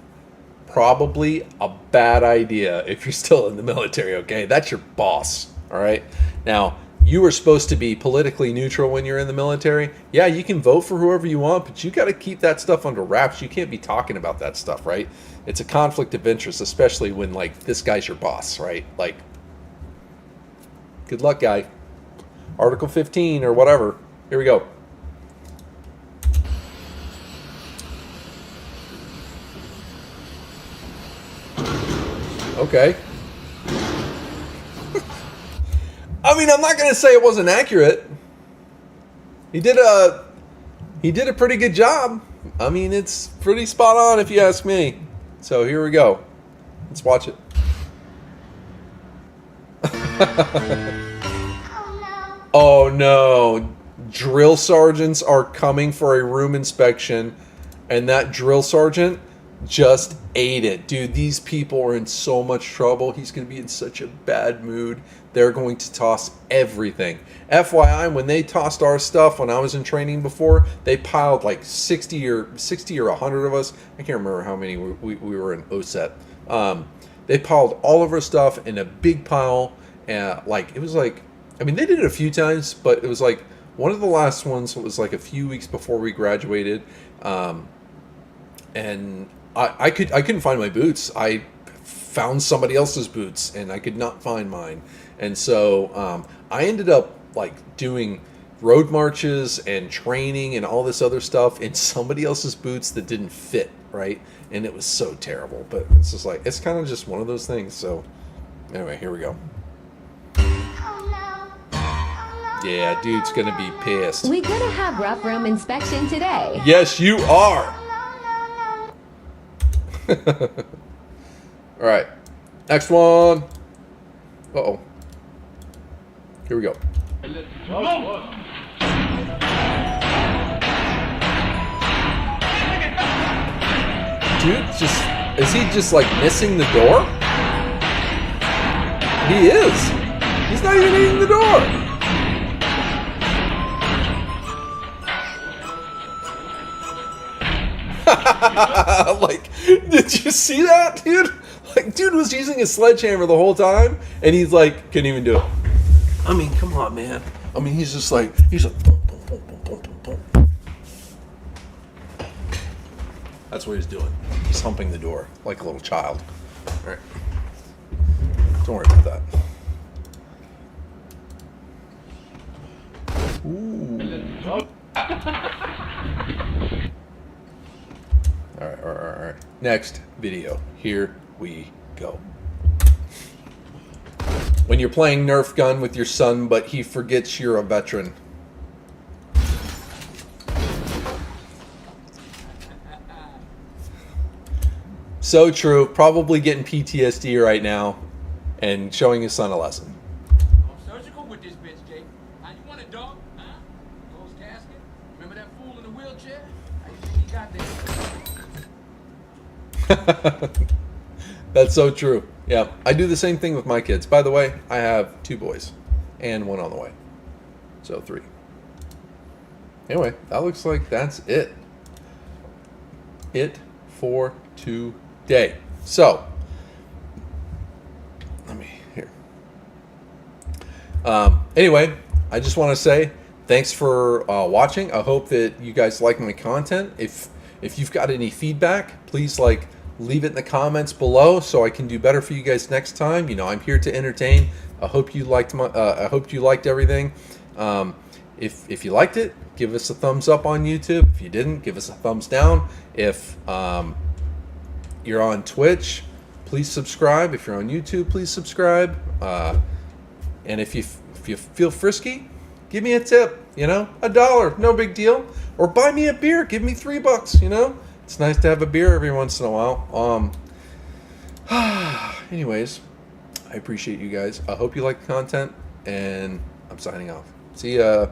Probably a bad idea if you're still in the military, okay? That's your boss, all right? Now, you are supposed to be politically neutral when you're in the military. Yeah, you can vote for whoever you want, but you got to keep that stuff under wraps. You can't be talking about that stuff, right? It's a conflict of interest, especially when, like, this guy's your boss, right? Like, good luck, guy. Article 15 or whatever. Here we go. Okay. I mean, I'm not going to say it wasn't accurate. He did a pretty good job. I mean, it's pretty spot on if you ask me. So here we go. Let's watch it. Oh no. Drill sergeants are coming for a room inspection, and that drill sergeant just ate it. Dude, these people are in so much trouble. He's going to be in such a bad mood. They're going to toss everything. FYI, when they tossed our stuff when I was in training before, they piled like 60 or 100 of us. I can't remember how many we were in OSET. They piled all of our stuff in a big pile. Like, it was like, I mean, they did it a few times, but it was like one of the last ones was like a few weeks before we graduated. And I couldn't find my boots. I found somebody else's boots, and I could not find mine. And so I ended up like doing road marches and training and all this other stuff in somebody else's boots that didn't fit, right? And it was so terrible. But it's just like, it's kind of just one of those things. So anyway, here we go. Yeah, dude's gonna be pissed. We gonna have rough room inspection today. Yes, you are. All right, next one. Uh-oh. Here we go. Dude, is he just like missing the door? He is. He's not even hitting the door. Like, did you see that, dude? Like, dude was using a sledgehammer the whole time, and he's like, couldn't even do it. I mean, come on, man. I mean, he's just like, he's like, boom, boom, boom, boom, boom, boom, boom. That's what he's doing. He's humping the door like a little child. All right. Don't worry about that. Ooh. All right. Next video. Here we go. When you're playing Nerf gun with your son, but he forgets you're a veteran. So true. Probably getting PTSD right now and showing his son a lesson. Surgical with this bitch, Jake. Now you want a dog? Huh? Closed casket? Remember that fool in the wheelchair? How you think he got there? That's so true. Yeah, I do the same thing with my kids. By the way, I have 2 boys and 1 on the way. So 3. Anyway, that looks like that's it. It for today. So, let me here. Anyway, I just want to say thanks for watching. I hope that you guys like my content. If you've got any feedback, please leave it in the comments below so I can do better for you guys next time. You know, I'm here to entertain. I hope you liked I hope you liked everything. If you liked it, give us a thumbs up on YouTube. If you didn't, give us a thumbs down. If you're on Twitch, please subscribe. If you're on YouTube, please subscribe. And if you feel frisky, give me a tip. You know, $1, no big deal. Or buy me a beer. Give me $3. You know, it's nice to have a beer every once in a while. Anyways, I appreciate you guys. I hope you like the content, and I'm signing off. See ya.